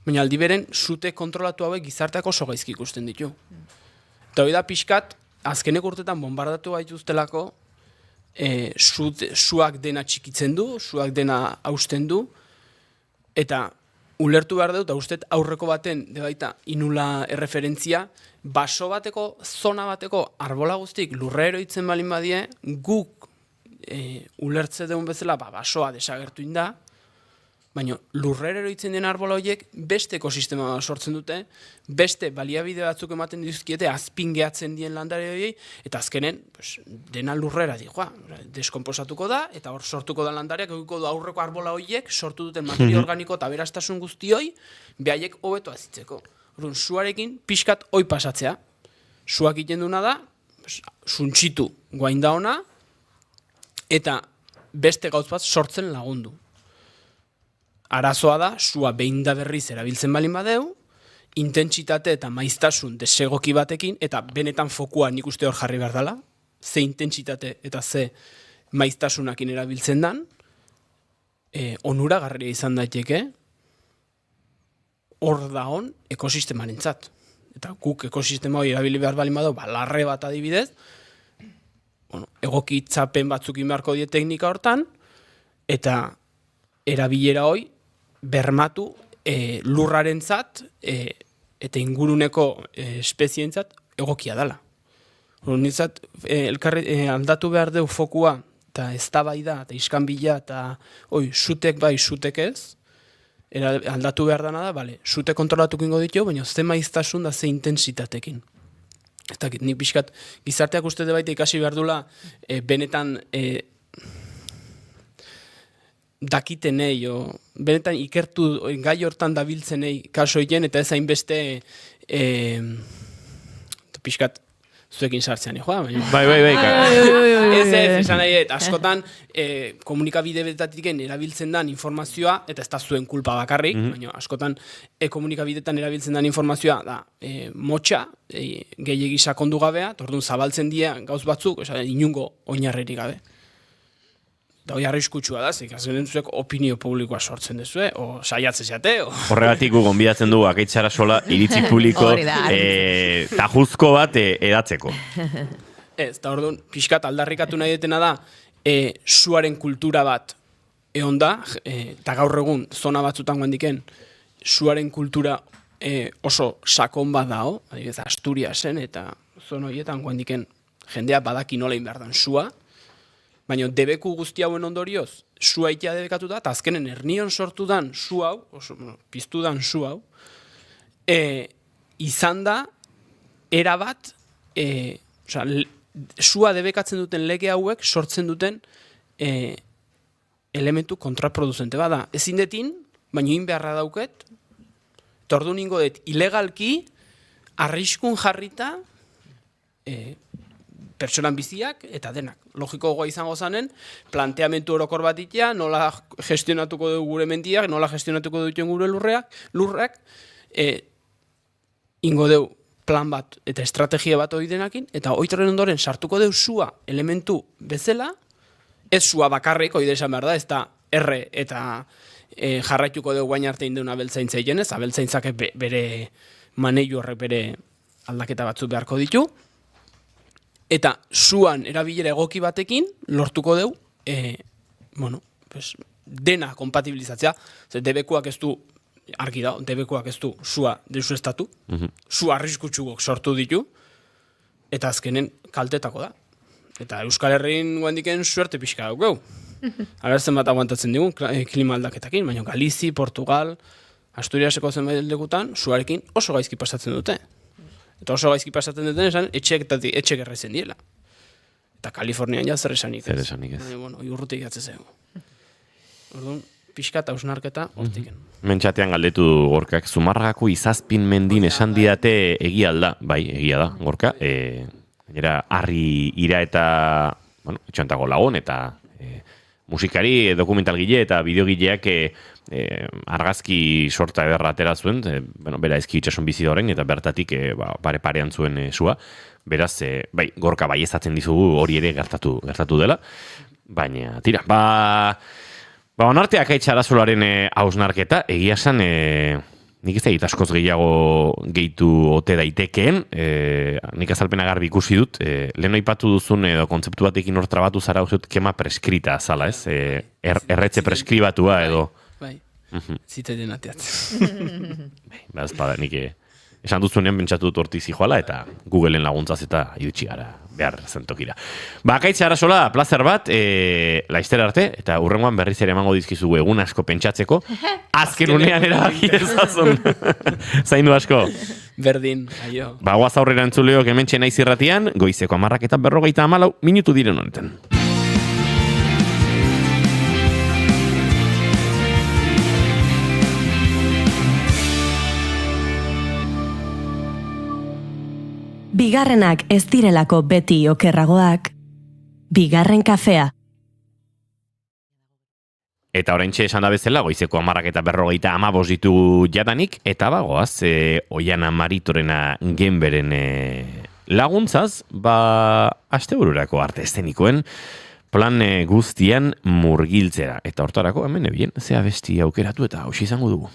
baina aldi beren, sute kontrolatu hauek gizarteak oso gaizki ikusten ditu. Eta hori da pixkat, azkenek urtetan bombardatu gaituztelako, suak dena txikitzen du, suak dena hausten du, eta ulertu behar dut, eta ustet aurreko baten, debaita, inula erreferentzia, baso bateko, zona bateko, arbola guztik lurra eroitzen balin badie, guk ulertze deun bezala, basoa desagertu inda, baina lurrera eroitzen den arbola horiek beste ekosistema sortzen dute, beste baliabide batzuk ematen dizkiete azpingeatzen dien landare horiei, eta azkenen dena lurrera digoa, deskomposatuko da, eta hor sortuko da landareak, egiko du aurreko arbola horiek, sortu duten materia organiko eta aberastasun guztioi, behaiek hobeto azitzeko. Orduan, suarekin pixkat hoi pasatzea. Suak egiten duna da, suntxitu guainda ona, eta beste gauz bat sortzen lagundu. Arazoa da, sua behin da berriz erabiltzen balin badeu, intentsitate eta maiztasun desegoki batekin, eta benetan fokua nik uste hor jarri behar dela, ze intentsitate eta ze maiztasunakin erabiltzen dan, onura garria izan daiteke, hor da hon ekosistemarentzat. Eta guk ekosistema hori erabili behar balin badeu, larre bat adibidez, egokitzapen batzuk inbeharko die teknika hortan, eta erabilera hori bermatu lurrarentzat eta inguruneko espezientzat egokia dela. Nitzat aldatu behar deu fokua, eta eztabaida, eta iskanbila, eta sutek bai, sutek ez, aldatu behar dana da, sute kontrolatuko ingo ditu, baina ze maiztasun da ze intensitatekin. Eta nik pixkat gizarteak uste de baita ikasi behar dula benetan dakitenei, benetan ikertu gai hortan dabiltzenei kaso egin, eta ez hainbeste pixkat zuekin sartzean, Bai. Ez, esan nahi, askotan komunikabide betatiken erabiltzen dan informazioa, eta ez da zuen kulpa bakarrik, baina askotan komunikabidetan erabiltzen dan informazioa da motxa, gehiegi sakondu gabea, orduan zabaltzen dira gauz batzuk, inungo oinarrerik gabe. Da hori arriskutsua da, zik azken zuek opinio publikoa sortzen duzue, o saiatzen zeate, Horregatik gu gonbidatzen du Akaitzara sola iritzi publiko tajuzko bat edatzeko. Ez, eta orduan, pixkat aldarrikatu nahi detena da, suaren kultura bat egon da, eta gaur egun zona batzutan guandiken, suaren kultura oso sakon bat dao, adibidez Asturiasen eta zona horietan guandiken jendea badaki nola inberdan sua, baina debeku guzti hauen ondorioz, sua itea debekatu da, eta azkenen ernion sortu dan su hau, piztu dan su hau, izan da, erabat, sua debekatzen duten lege hauek sortzen duten elementu kontraproduzente bada. Ezin detin, baina in beharra dauket, eta ordu ningo dut, ilegalki, arriskun jarrita, pertsonan biziak eta denak. Logiko goa izango zanen, planteamentu orokor bat itea, nola gestionatuko dugu gure mendiak, nola gestionatuko duten gure lurrak, ingo deu plan bat eta estrategia bat hori denakin, eta oitren ondoren sartuko deu sua elementu bezala, ez sua bakarrik, hori esan behar da, ez da erre eta jarraituko dugu guain arte induna abeltzaintza egenez, abeltzaintzak bere maneilu horrek bere aldaketa batzuk beharko ditu, eta suan erabilera egoki batekin lortuko dugu, dena kompatibilizatzea, debekuak ez du, argi da, debekuak ez du sua deusestatu, su arriskutsuak sortu ditu, eta azkenen kaltetako da. Eta Euskal Herrin guandiken suerte pixka daukeu. Agertzen bat aguantatzen digun klima aldaketakin, baina Galizi, Portugal, Asturiaseko zenbait lekutan suarekin oso gaizki pasatzen dute. Eta oso gaizki pasatzen duten esan etxek errezen diela. Eta Kalifornian ja zer esanik ez. Zer esanik ez. Urrutik jatzezego. Orduan, pixka eta ausnarketa hortiken. Mentxatean galdetu Gorkak, Zumarragako Izazpin mendin esan didate egia alda, bai, egia da, Gorka, gainera, harri ira eta, etxoantago lagun, eta musikari, dokumentalgile eta bideogileak argazki sorta ederra atera zuen, bera ezki itxasun bizi da orain, eta bertatik pare-parean zuen sua, beraz, bai, Gorka bai ezatzen dizugu hori ere gertatu dela, baina, tira, onarteak aitza arazolaren hausnarketa, egia esan, nik ez egit askoz gehiago gehitu ote daitekeen, nik azalpena garbi ikusi dut, lehen aipatu duzun edo kontzeptu batekin hor trabatu zara uzut kema preskrita zala, ez? Erretze preskribatua edo... Bai, ziteten ateatzen. Bai, nik esan duzunean pentsatu dut hortik zijoala eta Googleen laguntzaz eta iritsi gara behar zentokira. Akaitza arazola, plazer bat, laizter arte, eta hurrengoan berriz ere emango dizkizugu egun asko pentsatzeko, azken unean erabaki ezazun. Zaindu asko. Berdin, aio. Guaz aurrera entzuleok hementxe naiz irratian, goizeko 10:54 minutu diren honetan. Bigarrenak ez direlako beti okerragoak, bigarren kafea. Eta oraintxe esan da bezala, goizeko 10:55 ditu jadanik, eta bagoaz, Oiana Maritorena genberen laguntzaz, astebururako arte eszenikoen plan guztian murgiltzera. Eta hortarako, hemen ebien, zea besti aukeratu eta hausi izango dugu.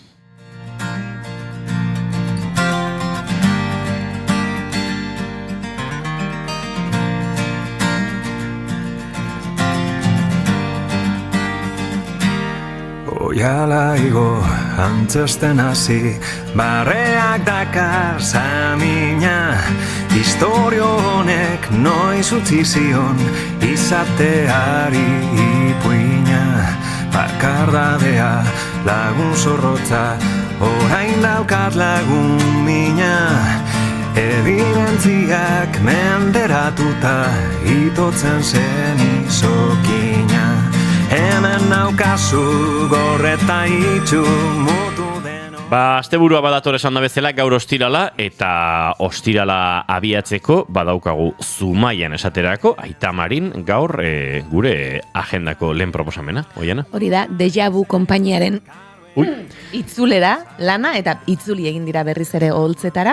Oiala igo antzesten hasi, barreak dakar samina, historio honek noiz utzi zion, izateari ipuina, bakardadea lagun zorrotza, orain daukat lagun mina, evidentziak menderatuta, itotzen zen izokina. Hemen naukazu gorreta itxu mutu deno. Asteburua badator esan da bezala gaur ostirala, eta ostirala abiatzeko badaukagu Zumaian esaterako, Aitamarin gaur gure agendako lehen proposamena, Oiana? Hori da, Deja Vu konpainiaren itzulera, lana, eta itzuli egin dira berriz ere oholtzetara,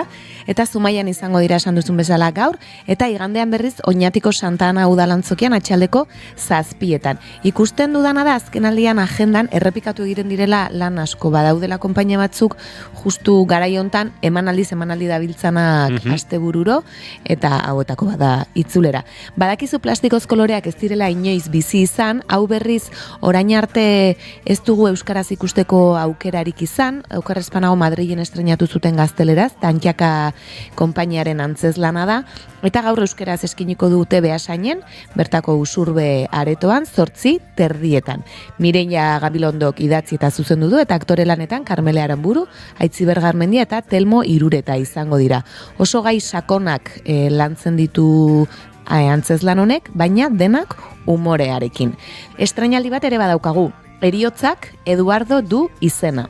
eta Zumaian izango dira esan duzun bezala gaur, eta igandean berriz Oñatiko Santa Ana udalantzokian atxaldeko 7:00. Ikusten dudana da azkenaldian agendan errepikatu egiten direla lan asko badaudela konpainia batzuk, justu garai hontan emanaldi dabiltzanak astebururo, eta hauetako bada itzulera. Badakizu plastikoz koloreak ez direla inoiz bizi izan, hau berriz orain arte ez dugu euskaraz ikusteko aukerarik izan, okerrezpanago Madrilen estrenatu zuten gazteleraz, Tantiaka konpainiaren antzezlana da, eta gaur euskeraz eskiniko dute Beasainen, bertako Usurbe aretoan, 8:30. Mireia Gabilondok idatzi eta zuzendu du, eta aktore lanetan Karmele Aranburu, Aitziber Garmendia eta Telmo Irureta izango dira. Oso gai sakonak lantzen ditu antzezlan honek, baina denak umorearekin. Estrenaldi bat ere badaukagu, Heriotzak Eduardo du izena.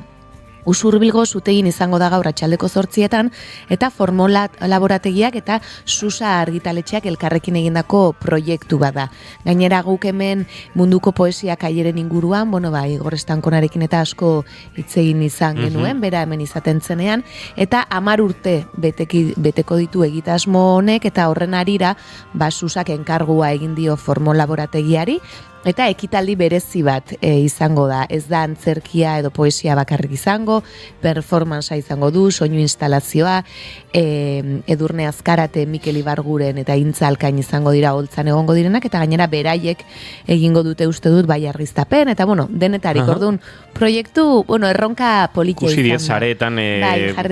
Usurbilgo zutegin izango da gaur atxaldeko 8:00 eta Formola laborategiak eta Susa argitaletxeak elkarrekin egindako proiektu bada. Gainera guk hemen munduko poesia kaieren inguruan, Igor Estankonarekin eta asko hitz egin izan genuen, bera hemen izaten zenean, eta 10 urte beteko ditu egitasmo honek, eta horren arira Susak enkargua egin dio Formola laborategiari, Eta ekitaldi berezi bat izango da, ez da antzerkia edo poesia bakarrik izango, performancea izango du, soinu instalazioa, Edurne Azkarate, Mikel Ibarguren eta Intza Alkain izango dira holtzan egongo direnak, eta gainera beraiek egingo dute uste dut bai argiztapen, eta denetarik, orduan proiektu, erronka politia izan da. Kusi diez zareetan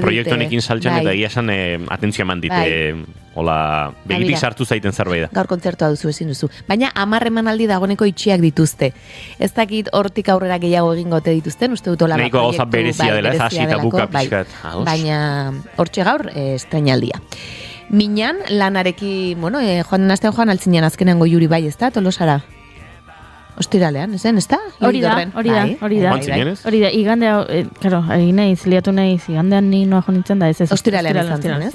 proiektu honekin saltxan, eta egia esan atentzia eman dite, hola, begitik sartu zaiten zerbait da. Gaur kontzertua duzu ezin duzu. Baina 10 emanaldi dagoeneko itxiak dituzte. Ez dakit hortik aurrera gehiago egingote dituzten, uste dut hola proiektu. Nahiko gauza berezia dela, ez hasi eta buka pixkat. Baina hortxe gaur estrainaldia. Minan lanarekin, joan den astean joan altzinean azkenengo Juri bai, ez da, Tolosara? Ostiralean, ezen, ez da? Hori da. Igande hau, egin nahiz, liatu nahiz, igandean ni noa joan nintzen da, ez ez. Ostiralean izan zen, ez?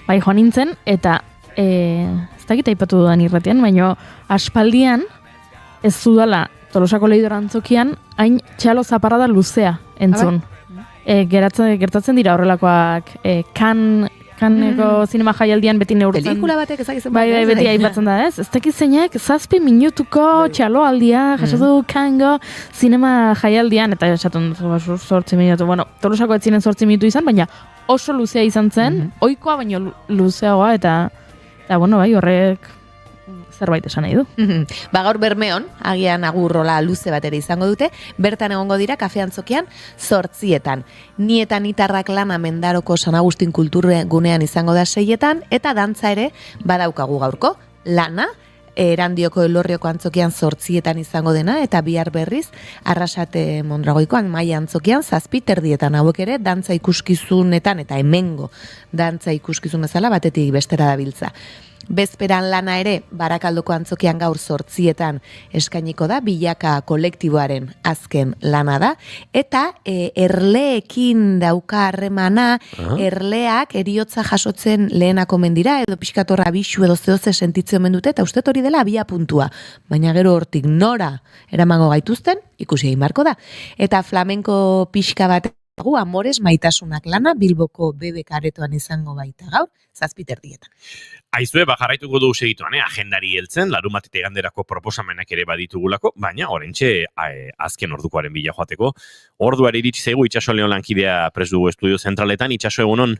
Bai, joan nintzen, eta ez dakit aipatu dudan irratian, baina aspaldian ez zudala Tolosako Leidor Antzokian hain txalo zaparrada luzea entzun. Gertatzen dira horrelakoak kaneko zinema jaialdian beti neurtzen. Pelikula batek ezagizen bai, beti aipatzen da, ez? Ez dakit zeinek 7 minutuko txaloaldia jasatu kango zinema jaialdian, eta esatun 8 minutu. Tolosako ez ziren 8 minutu izan, baina oso luzea izan zen, ohikoa baino luzeagoa, eta bai, horrek zerbait esan nahi du. Gaur Bermeon, agian agurrola luze bat ere izango dute, bertan egongo dira Kafe Antzokian 8:00. Ni eta nitarrak lana Mendaroko San Agustin kulturgunean izango da 6:00, eta dantza ere badaukagu gaurko. Lana, Erandioko Elorrioko Antzokian 8:00 izango dena, eta bihar berriz Arrasate Mondragoikoan Maia Antzokian 7:30 hauek ere dantza ikuskizunetan eta hemengo dantza ikuskizun bezala batetik bestera dabiltza. Bezperan lana ere Barakaldoko Antzokian gaur 8:00 eskainiko da, Bilaka kolektiboaren azken lana da, eta erleekin dauka harremana, erleak eriotza jasotzen lehenako mendira, edo pixkatorra bixu edo zehoze sentitzen mendute, eta uste hori dela abia puntua, baina gero hortik nora eramango gaituzten, ikusi egin barko da. Eta flamenko pixka bat Amores Maitasunak lana Bilboko BBK aretoan izango baita gaur, 7:30. Aizue, jarraituko du segituan, agendari heltzen, larunbatetik iganderako proposamenak ere baditugulako, baina oraintxe azken ordukoaren bila joateko. Orduari iritsi zaigu Itxaso Leon lankidea prest dugu estudio zentraletan. Itxaso, egunon?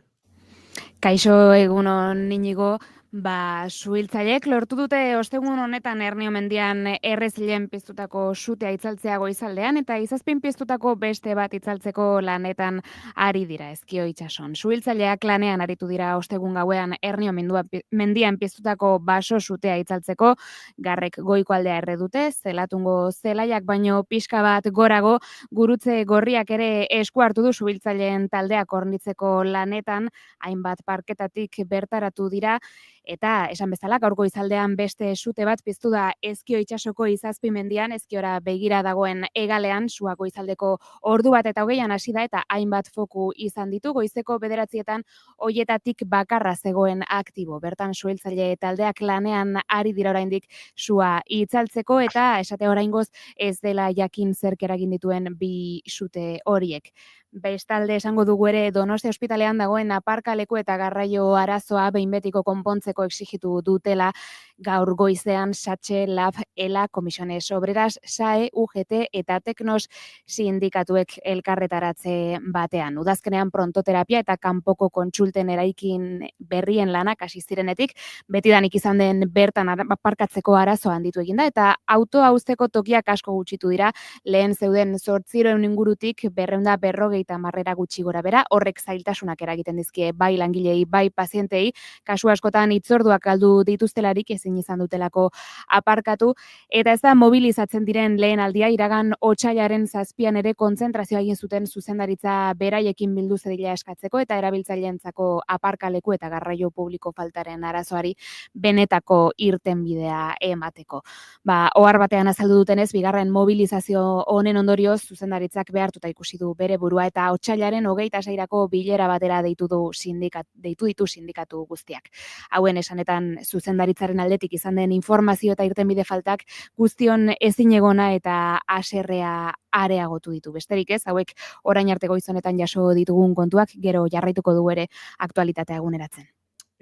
Kaixo, egunon, Inigo. Suhiltzaileek lortu dute ostegun honetan Ernio mendian errezilen piztutako sutea itzaltzea goizaldean, eta izazpin piztutako beste bat itzaltzeko lanetan ari dira Ezkio itsason. Suhiltzaileak lanean aritu dira ostegun gauean Ernio mendian piztutako baso sutea itzaltzeko, garrek goiko aldea erredute, zelatungo zelaiak baino pixka bat gorago, gurutze gorriak ere esku hartu du suhiltzaileen taldeak hornitzeko lanetan, hainbat parketatik bertaratu dira, eta esan bezala gaur goizaldean beste sute bat piztu da Ezkio itsasoko Izazpi mendian, Ezkiora begira dagoen hegalean, sua goizaldeko 1:20 hasi da, eta hainbat foku izan ditu, goizeko 9:00 hoietatik bakarra zegoen aktibo. Bertan suhiltzaile taldeak lanean ari dira oraindik sua itzaltzeko, eta esate oraingoz ez dela jakin zerk eragin dituen bi sute horiek. Bestalde esango dugu ere Donostia ospitalean dagoen aparkaleku eta garraio arazoa behin betiko konpontzeko exigitu dutela gaur goizean Satxe, Lab, ELA, Komisiones Obreras, SAE, UGT eta Teknos sindikatuek elkarretaratze batean. Udazkenean prontoterapia eta kanpoko kontsulten eraikin berrien lanak hasi zirenetik, betidanik izan den bertan aparkatzeko arazoa handitu eginda, eta autoa uzteko tokiak asko gutxitu dira, lehen zeuden 800 ingurutik 250 marrera gutxi gora bera, horrek zailtasunak eragiten dizkie bai langilei, bai pazientei, kasu askotan hitzorduak galdu dituztelarik ezin izan dutelako aparkatu, eta ez da mobilizatzen diren lehen aldia, iragan otsailaren 7 ere kontzentrazioa egin zuten zuzendaritza beraiekin bildu zedila eskatzeko, eta erabiltzaileentzako aparkaleku eta garraio publiko faltaren arazoari benetako irtenbidea emateko. Ohar batean azaldu dutenez, bigarren mobilizazio honen ondorioz zuzendaritzak behartuta ikusi du bere burua, eta otsailaren 26 bilera batera deitu ditu sindikatu guztiak. Hauen esanetan zuzendaritzaren aldetik izan den informazio eta irtenbide faltak guztion ezinegona eta haserrea areagotu ditu. Besterik ez, hauek orain arte goiz honetan jaso ditugun kontuak, gero jarraituko du ere aktualitatea eguneratzen.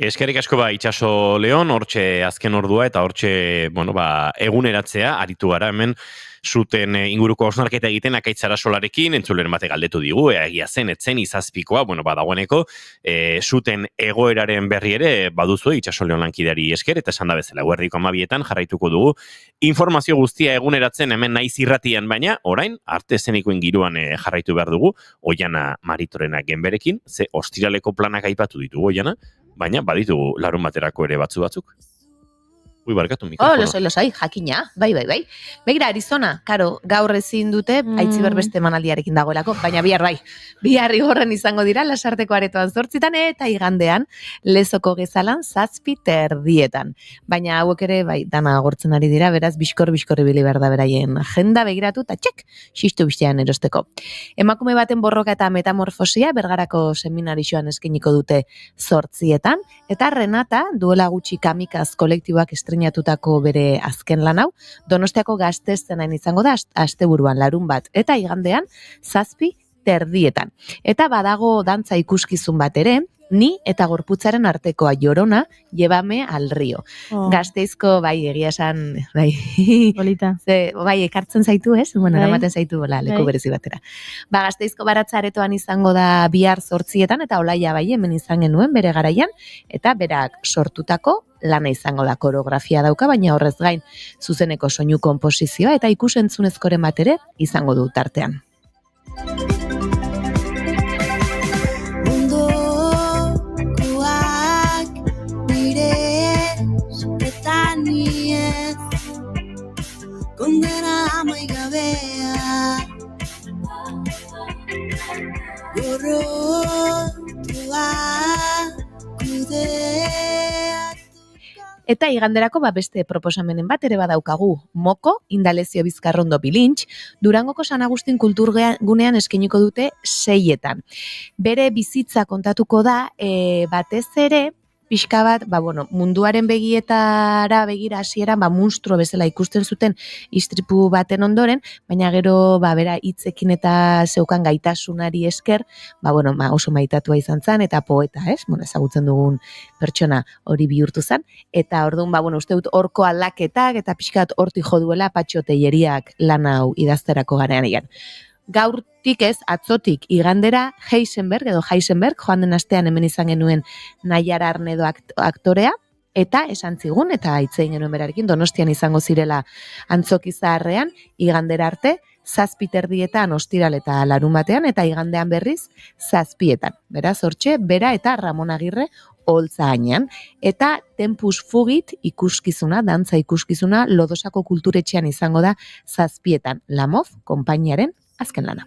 Eskerrik asko Itxaso Leon, hortxe azken ordua eta hortxe, eguneratzea, aritu gara hemen, zuten inguruko osnarketa egiten Akaitzara Solarekin, entzulen bate galdetu digu, egia zen, etzen izazpikoa, badagoeneko, zuten egoeraren berri ere baduzu Itxaso Leon lankideari esker, eta esan da bezala, 12:12 jarraituko dugu, informazio guztia eguneratzen hemen naiz irratian, baina, orain, arte eszenikoen giroan jarraitu behar dugu, Oiana Maritorena genberekin, ze ostiraleko planak aipatu ditugu, Oiana, baina baditugu larun baterako ere batzuk. Ui, barkatu mikrofono. Losai, jakina, bai. Begira, Arizona, gaur ezin dute, Aitziber beste emanaldiarekin dagoelako, baina bihar bai. Bihar igorren izango dira, Lasarteko Aretoan 8 eta igandean, Lezoko Gezalan 7:30. Baina hauek ere, bai, dana agortzen ari dira, beraz, biskor ibili behar da beraien agenda begiratu, eta txek, xistu bistean erosteko. Emakume baten borroka eta metamorfosia, Bergarako seminarixoan eskeniko dute 8:00, eta Renata, duela gutxi Kamikaz kolektiboak estrenatutako bere azken lan hau, Donostiako Gaztezenain izango da, asteburuan larun bat, eta igandean 7:30. Eta badago dantza ikuskizun bat ere, Ni eta gorputzaren artekoa Llorona, Llévame al río. Gasteizko, bai, egia esan, bai. Polita. Bai, ekartzen zaitu, ez? Eramaten zaitu, leku berezi batera. Gasteizko Baratza Aretoan izango da bihar 8:00 eta Olaia bai hemen izan genuen bere garaian, eta berak sortutako lana izango da, koreografia dauka, baina horrez gain zuzeneko soinu konposizioa eta ikusentzunezkoren bat ere izango du tartean. Kondena amaigabea gorrotua kudea. Eta iganderako beste proposamenen bat ere badaukagu. Moko, Indalezio Bizkarrondo Bilintx, Durangoko San Agustin kulturgunean eskeniko dute 6:00. Bere bizitza kontatuko da, batez ere, pixka bat, munduaren begietara begira hasieran, munstro bezala ikusten zuten istripu baten ondoren, baina gero, bera hitzekin eta zeukan gaitasunari esker, oso maitatua izan zen, eta poeta, ezagutzen dugun pertsona hori bihurtu zen, eta orduan, uste dut horko aldaketak, eta pixka bat horti joduela Patxo Telleriak lan hau idazterako garean egan. Gaurtik ez, atzotik igandera Heisenberg, joan den astean hemen izan genuen Naiara Arnedo aktorea, eta esan zigun, eta hitzein genuen berarekin, Donostian izango zirela Antzoki Zaharrean, igandera arte, 7:30 ostiral eta larun batean, eta igandean berriz 7:00. Beraz, hortxe, bera eta Ramon Agirre Oltza gainean. Eta Tempus Fugit ikuskizuna, dantza ikuskizuna, Lodosako Kulturetxean izango da 7:00. Lamoz, konpainiaren azken lana.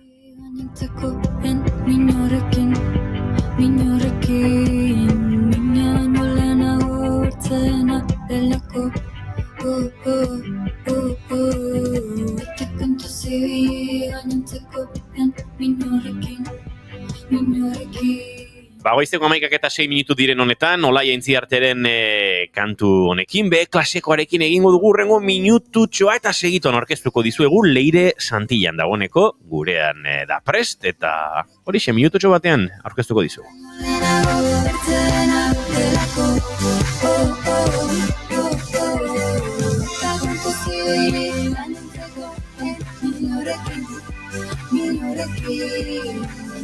Goizeko 11:06 diren honetan, Olaia Intziarteren kantu honekin, klasekoarekin egingo dugu rengo minututxoa eta segiton orkestuko dizuegu Leire Santillan dagoeneko gurean da prest, eta horixe minututxo batean orkestuko dizuegu.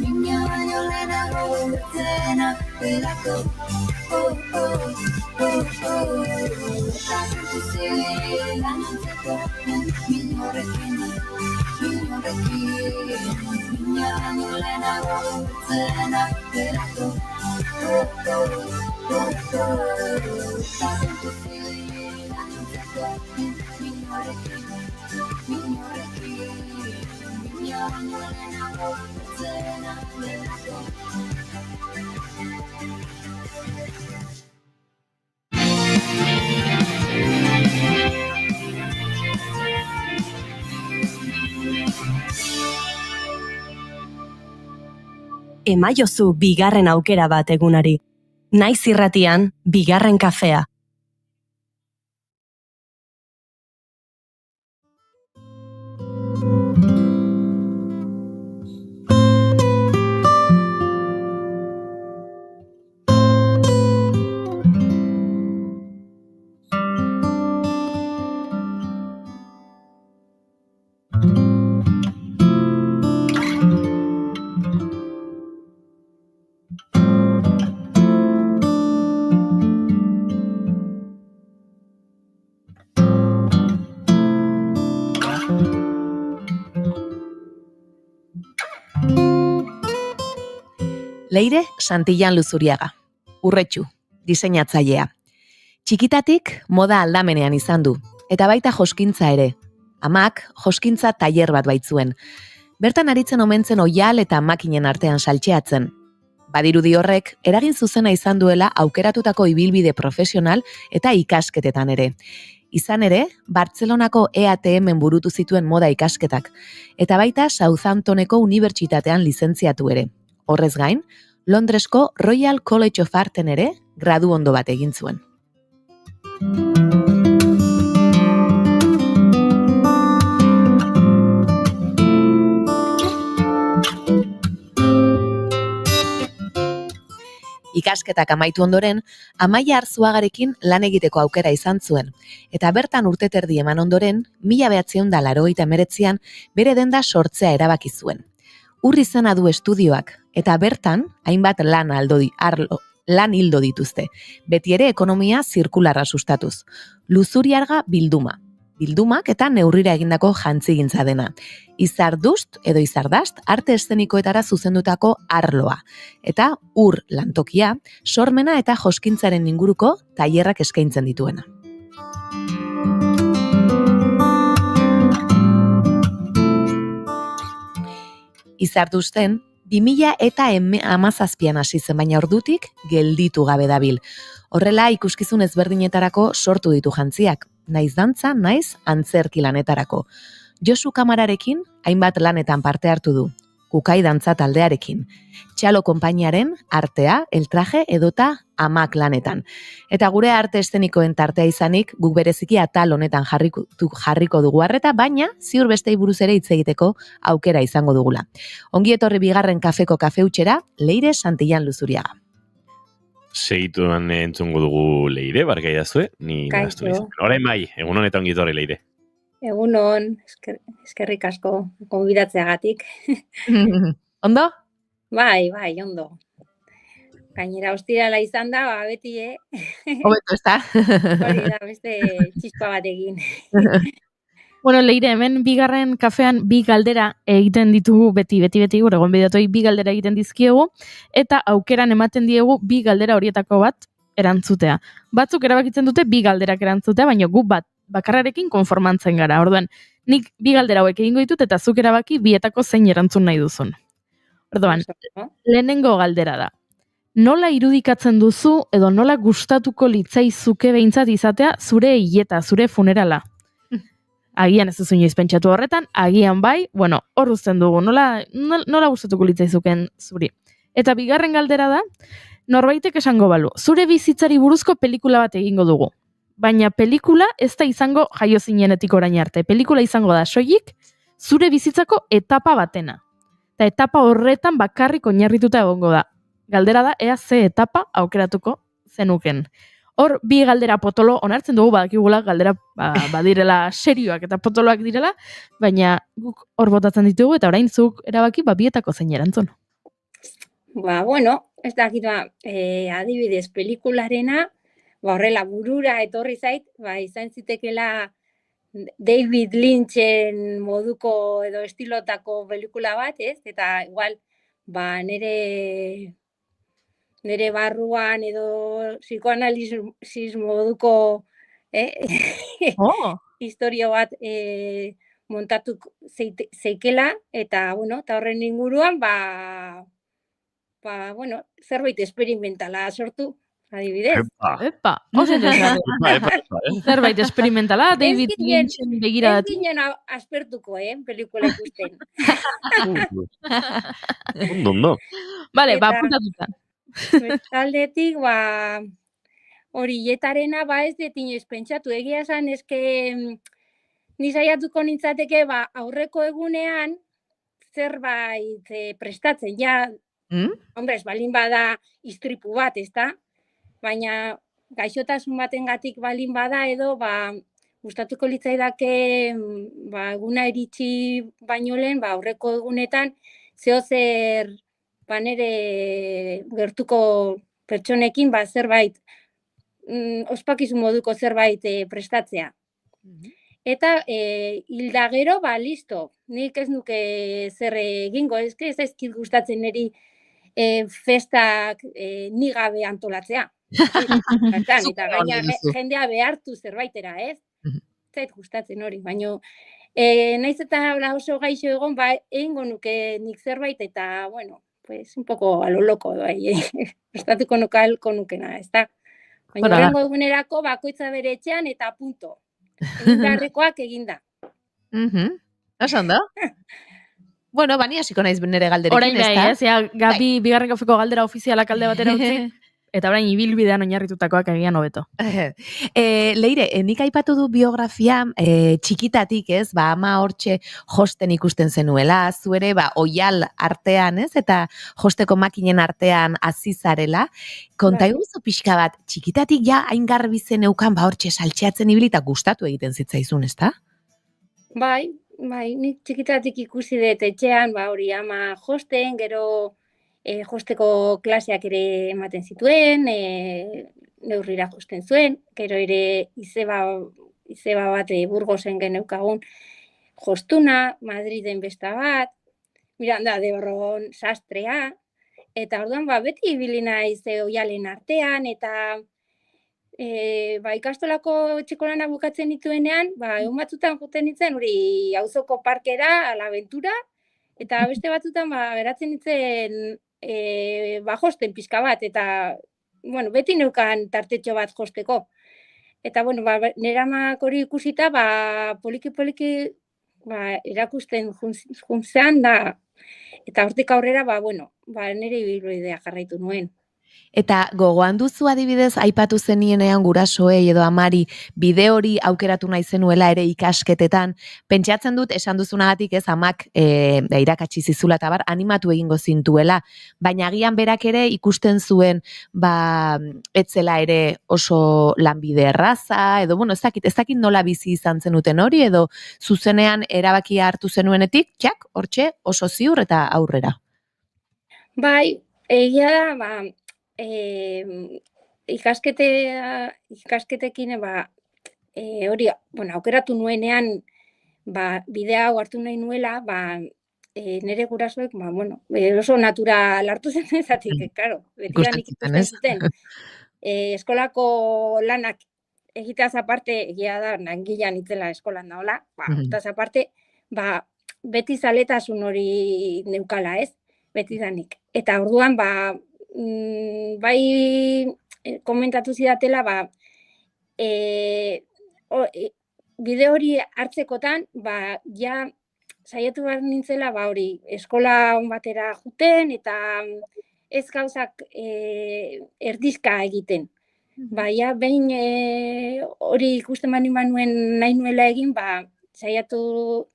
Niña baino lehenago bertzena delako Eta zentu zibil gainontzeko Minorekin Niña baino lehenago bertzena delako Eta zentu zibil gainontzeko Minorekin Niña baino lehenago bertzena delako Emaiozu bigarren aukera bat egunari. Naiz irratian, bigarren kafea. Leire Santillan Luzuriaga, urretxu, diseinatzailea. Txikitatik moda aldamenean izan du, eta baita joskintza ere. Amak joskintza tailer bat baitzuen. Bertan aritzen omentzen oial eta makinen artean saltxeatzen. Badirudi horrek, eragin zuzena izan duela aukeratutako ibilbide profesional eta ikasketetan ere. Izan ere, Bartzelonako EATM-en burutu zituen moda ikasketak, eta baita Southamptoneko unibertsitatean lizentziatu ere. Horrez gain, Londresko Royal College of Arten ere gradu ondo bat egin zuen. Ikasketak amaitu ondoren, Amaia Arzuagarekin lan egiteko aukera izan zuen, eta bertan urteterdi eman ondoren, 1989an bere denda sortzea erabaki zuen. Izena du estudioak, eta bertan, hainbat lan hildo dituzte, beti ere ekonomia zirkularra sustatuz. Luzuriaga bilduma. Bildumak eta neurrira egindako jantzigintza dena. Izardust edo izardast arte eszenikoetara zuzendutako arloa. Eta lantokia, sormena eta joskintzaren inguruko tailerrak eskaintzen dituena. Izardusten, 2017an hasi zen, baina ordutik gelditu gabe dabil. Horrela ikuskizun ezberdinetarako sortu ditu jantziak, naiz dantza, naiz antzerki lanetarako. Josu Kamararekin hainbat lanetan parte hartu du, Kukai dantza taldearekin, Txalo konpainiaren artea, eltraje edota amak lanetan. Eta gure arte eszenikoen tartea izanik, guk bereziki atal honetan jarriko dugu arreta, baina ziur bestei buruz ere hitz egiteko aukera izango dugula. Ongi etorri bigarren kafeko kafeutxera, Leire Santillan Luzuriaga. Segituan entzungo dugu Leire, barkai dazue, ni nahaztu nizan. Orain bai, egun honetan ongi etorri Leire. Egunon, eskerrik asko gonbidatzeagatik. Ondo? Bai, ondo. Gainera ostirala izan da, beti, Hobeto, ez da? Hori da, beste txispa bat egin. Bueno, Leire, hemen bigarren kafean bi galdera egiten ditugu beti gure gonbidatuei bi galdera egiten dizkiegu, eta aukeran ematen diegu bi galdera horietako bat erantzutea. Batzuk erabakitzen dute bi galderak erantzutea, baina gu bakarrarekin konformantzen gara. Orduan, nik bi galdera hauek egingo ditut eta zuk erabaki bietako zein erantzun nahi duzun. Orduan, lehenengo galdera da. Nola irudikatzen duzu edo nola gustatuko litzaizuke behintzat izatea zure hileta, zure funerala? Agian ez duzu inoiz pentsatu horretan, agian bai, hor uzten dugu, nola gustatuko litzaizuken zuri. Eta bigarren galdera da, norbaitek esango balu, zure bizitzari buruzko pelikula bat egingo dugu. Baina pelikula ez da izango jaio zinenetik orain arte. Pelikula izango da soilik zure bizitzako etapa batena. Eta etapa horretan bakarrik oinarrituta egongo da. Galdera da, ea ze etapa aukeratuko zenuken. Hor, bi galdera potolo onartzen dugu, badakigula galdera badirela serioak eta potoloak direla, baina guk hor botatzen ditugu eta orain zuk erabaki bietako zein erantzun. Ez dakit, adibidez, pelikularena, horrela burura etorri zait, izan zitekela David Lynchen moduko edo estilotako pelikula bat, ez? Eta igual, nere barruan edo psikoanalisis moduko historio bat montatu zeikela, eta horren inguruan, zerbait esperimentala sortu, adibidez. Epa. Zerbait esperimentala, David Lynchen begira. Ez ginen aspertuko, pelikula ikusten. Ondo. Bale, apuntatuta. Taldetik, hori jetarena, ez dut inoiz pentsatu. Egia esan, ni saiatuko nintzateke, aurreko egunean, zerbait prestatzen, Hombre, balin bada istripu bat, ez da? Baina gaixotasun batengatik balin bada edo, gustatuko litzaidake eguna iritsi baino lehen, aurreko egunetan, zehozer nere gertuko pertsonekin zerbait, ospakizun moduko zerbait prestatzea. Eta hilda gero, listo, nik ez nuke zer egingo, ez zaizkit gustatzen niri festak ni gabe antolatzea. Bertan, eta gaina jendea behartu zerbaitera, ez? Zait gustatzen hori, baina naiz eta oso gaixo egon, egingo nuke nik zerbait, eta, bueno, pues un poco a lo loco, prestatuko nukena, ez da? Baina horrengo egunerako bakoitza bere etxean eta punto. Egin beharrekoak eginda. Oso ondo? Bueno, bani hasiko naiz nire galderekin, orain bai, ez? Gabi bigarren kafeko galdera ofizialak alde batera utzi. Eta orain ibilbidean oinarritutakoak egian hobeto. Leire, nik aipatu du biografia txikitatik, ez? Ama hortxe josten ikusten zenuela, zu ere oial artean, ez? Eta josteko makinen artean azizarela. Konta iguzu pixka bat, txikitatik ja hain garbi zeneukan hortxe saltxeatzen ibili eta gustatu egiten zitzaizun, ez da? Bai, nik txikitatik ikusi dut etxean, hori ama josten, gero josteko klaseak ere ematen zituen, neurrira josten zuen, gero ere izeba bat Burgosen geneukagun jostuna, Madriden besta bat, Miranda de Borron sastrea, eta orduan beti ibili naiz oialen artean, eta ikastolako etxeko lana bukatzen dituenean, egun batzutan joten nintzen, hori auzoko parkera, a la aventura, eta beste batzutan geratzen nintzen josten pixka bat, eta, bueno, beti neukan tartetxo bat josteko. Eta, bueno, neramak hori ikusita, poliki-poliki erakusten juntzean da, eta hortik aurrera, nire ibilbidea jarraitu nuen. Eta gogoan duzu adibidez, aipatu zenienean gurasoei edo amari bide hori aukeratu nahi zenuela ere ikasketetan, pentsatzen dut esan duzunagatik ez amak irakatsi zizula eta animatu egingo zintuela, baina agian berak ere ikusten zuen etzela ere oso lanbide erraza, edo bueno, ez dakit nola bizi izan zenuten hori, edo zuzenean erabakia hartu zenuenetik, hortxe oso ziur eta aurrera. Bai, egia da, ikasketekin hori, aukeratu nuenean bidea hau hartu nahi nuela, nire gurasoek, oso natural hartu zen ezatik, karo, beti da nik ikusten zuten. Eskolako lanak egiteaz aparte, egia da, nangilan itzela eskolan da, hola, egiteaz aparte, beti zaletasun hori neukala, ez? Beti danik. Eta orduan, komentatu zidatela, bide hori hartzekotan, ja saiatu behar nintzela, hori, eskola on batera juten, eta ez gauzak erdizka egiten. Ja, behin hori ikusten nuen nahi nuela egin, saiatu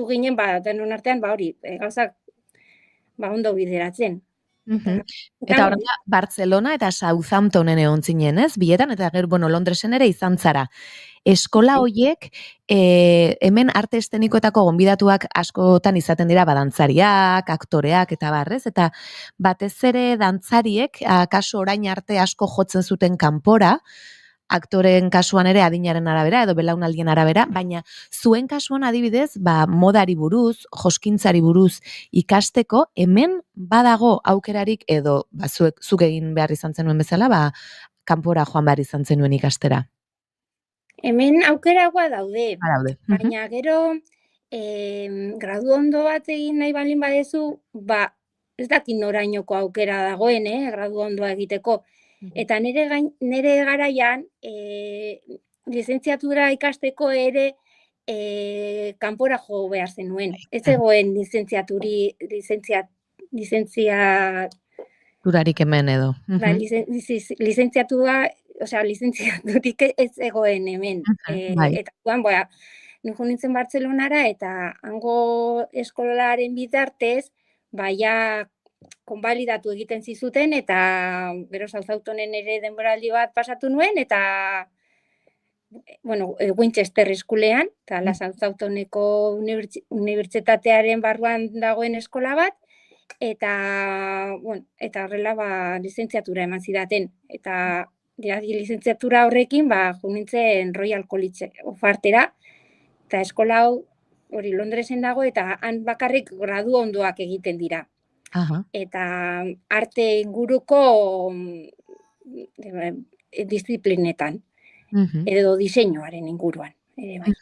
ginen, denon artean, hori, gauzak ondo bideratzen. Eta horrela, Barcelona eta Southamptonen egon zinen, ez? Bietan, eta gero, Londresen ere izan zara. Eskola hoiek, hemen arte estenikoetako gonbidatuak askotan izaten dira, dantzariak, aktoreak, eta barrez, eta batez ere dantzariek, kaso orain arte asko jotzen zuten kanpora, aktoren kasuan ere adinaren arabera edo belaunaldien arabera, baina zuen kasuan adibidez, modari buruz, joskintzari buruz ikasteko, hemen badago aukerarik edo zuk egin behar izan zenuen bezala, kanpora joan behar izan zenuen ikastera. Hemen aukeragoa daude, baina gero gradu ondo bat egin nahi balin badezu, ez dakit norainoko aukera dagoen, gradu ondoa egiteko. Eta nire garaian, lizentziatura ikasteko ere kanpora jo behar zenuen. Ez egoen lizentziaturarik hemen edo. Lizentziaturik ez egoen hemen. Eta nuko nintzen Bartzelonara, eta hango eskolaren bitartez, konbalidatu egiten zizuten, eta gero Southamptonen ere denboraldi bat pasatu nuen, eta Winchester eskulean, eta la Southamptoneko unibertsitatearen barruan dagoen eskola bat, eta horrela lizentziatura eman zidaten. Eta lizentziatura horrekin jo nintzen Royal College of Artera, eta eskola hau hori Londresen dago, eta han bakarrik gradu ondoak egiten dira. Aha. eta arte inguruko disiplinetan, edo diseinuaren inguruan, ere bai.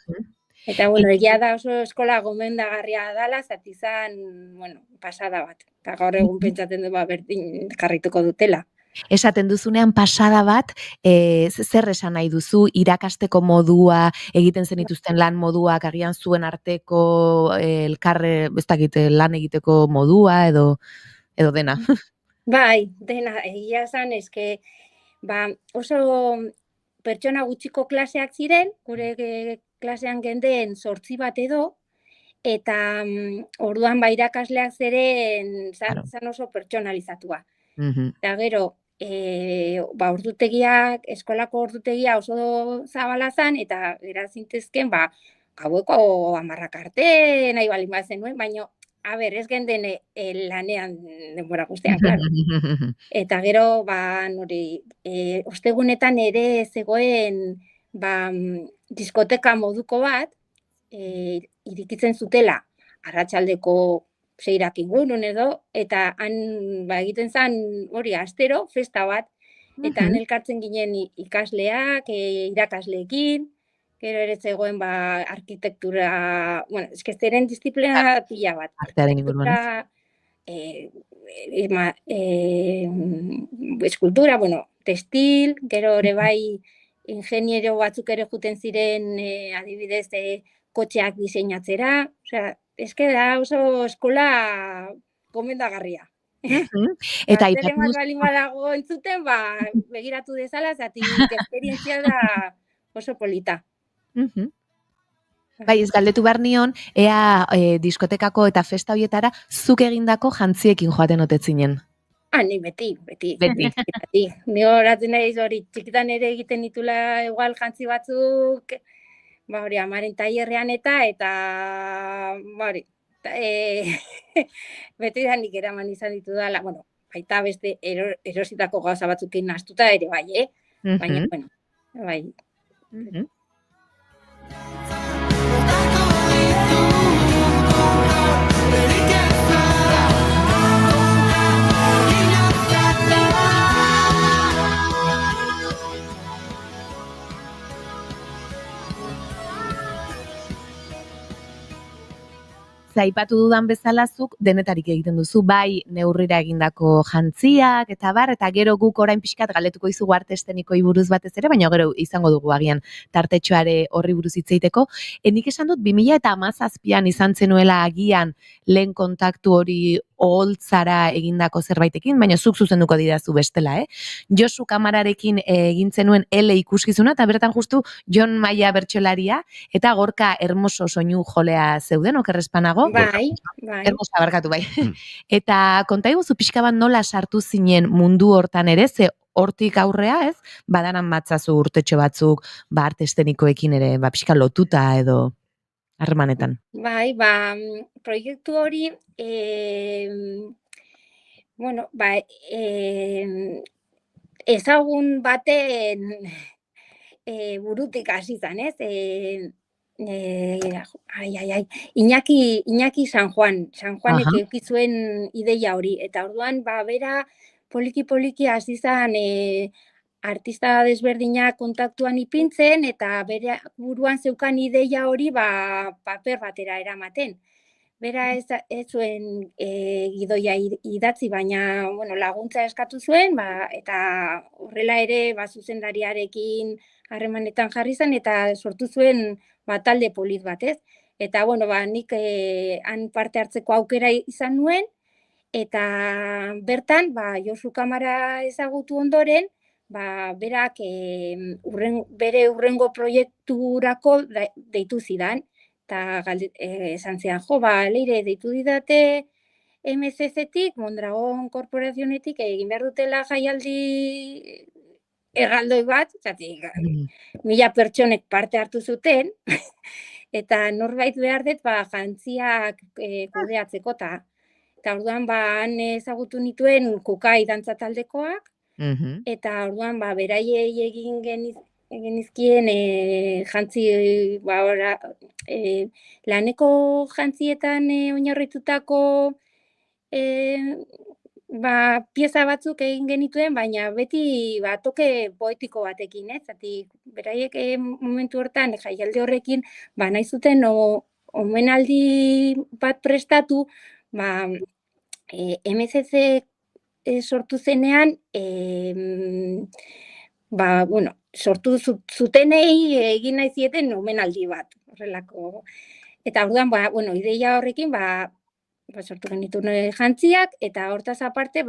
Eta, bueno, egia da oso eskola gomendagarria dela, zatizan, bueno, pasada bat. Eta gaur egun pentsatzen du, berdin jarrituko dutela. Esaten duzunean pasada bat, zer esan nahi duzu, irakasteko modua, egiten zenituzten lan moduak, agian zuen arteko elkarre, ez dakit, lan egiteko modua, edo dena. Bai, dena, egia esan, eske, oso pertsona gutxiko klaseak ziren, gure klasean gendeen 8 bat edo, eta orduan irakasleak zeren zan oso pertsonalizatua. Eta gero, ordutegiak, eskolako ordutegia oso zabala zan, eta gera zintezken, gaueko 10 arte nahi baldin bat zenuen, baina, ez genden lanean denbora guztian, klaro. Eta gero, ostegunetan ere zegoen, diskoteka moduko bat, irikitzen zutela, arratsaldeko 6 ingurun edo, eta han egiten zen hori astero, festa bat, eta han elkartzen ginen ikasleak, irakasleekin, gero ere zegoen arkitektura, bueno, eskesteren disiplina pila bat. Artearen inguruan. Eskultura, bueno, textil, gero ere bai ingeniero batzuk ere juten ziren, adibidez, kotxeak diseinatzera, osea, eske da oso eskola gomendagarria. Eta Zer bat balin badago entzuten, begiratu dezala, zatik esperientzia da oso polita. Bai, ez galdetu behar nion, ea diskotekako eta festa horietara zuk egindako jantziekin joaten otetzinen. Ni beti. Ni horatzen naiz hori, txikitan ere egiten ditula igual jantzi batzuk, hori, amaren tailerrean eta hori, beti da nik eraman izan ditu dala, bueno, baita beste erositako gauza batzukin nastuta ere bai, baina, bueno, bai. Zaipatu dudan bezalazuk denetarik egiten duzu, bai neurrira egindako jantziak, eta gero guk orain pixkat galdetuko izugu arte estenikoei buruz batez ere, baina gero izango dugu agian tartetxoare horri buruz hitzeiteko. Nik esan dut 2017an izan zenuela agian lehen kontaktu hori oholtzara egindako zerbaitekin, baina zuk zuzenduko didazu bestela, Josu Kamararekin egin zenuen ele ikuskizuna, eta bertan justu Jon Maia bertsolaria, eta Gorka Hermoso soinu jolea zeuden, okerrespanago? Bai. Hermosa, barkatu, bai. Eta konta iguzu pixka bat nola sartu zinen mundu hortan ere, ze hortik aurrea, ez? Badanan matzazu urtetxo batzuk, arte estenikoekin ere, pixka lotuta edo harremanetan. Bai, proiektu hori, bueno, ezagun baten burutik hasi zan, ez? Iñaki San Juanek eduki zuen ideia hori, eta orduan, bera poliki hasi zan artista desberdinak kontaktuan ipintzen, eta bere buruan zeukan ideia hori paper batera eramaten. Bera ez zuen gidoia idatzi, baina laguntza eskatu zuen, eta horrela ere zuzendariarekin harremanetan jarri zen, eta sortu zuen talde polit batez. Eta, nik han parte hartzeko aukera izan nuen, eta bertan, Josu Kamara ezagutu ondoren, berak bere hurrengo proiekturako deitu zidan, eta esan zian, leire, deitu didate MCC-tik, Mondragon Korporazionetik, egin behar dutela jaialdi erraldoi bat, zatik, 1000 pertsonek parte hartu zuten, eta norbait behar dut, jantziak kudeatzeko, eta orduan, han ezagutu nituen Kukai dantza taldekoak, eta orduan, beraiei egin genizkien jantzi, laneko jantzietan oinarritutako pieza batzuk egin genituen, baina beti toke poetiko batekin, ez? Zatik, beraiek momentu hortan, jaialdi horrekin, nahi zuten omenaldi bat prestatu, MCC sortu zenean, sortu zutenei egin nahi zieten omenaldi bat, horrelako. Eta orduan, ideia horrekin, sortu genituen jantziak, eta hortaz aparte,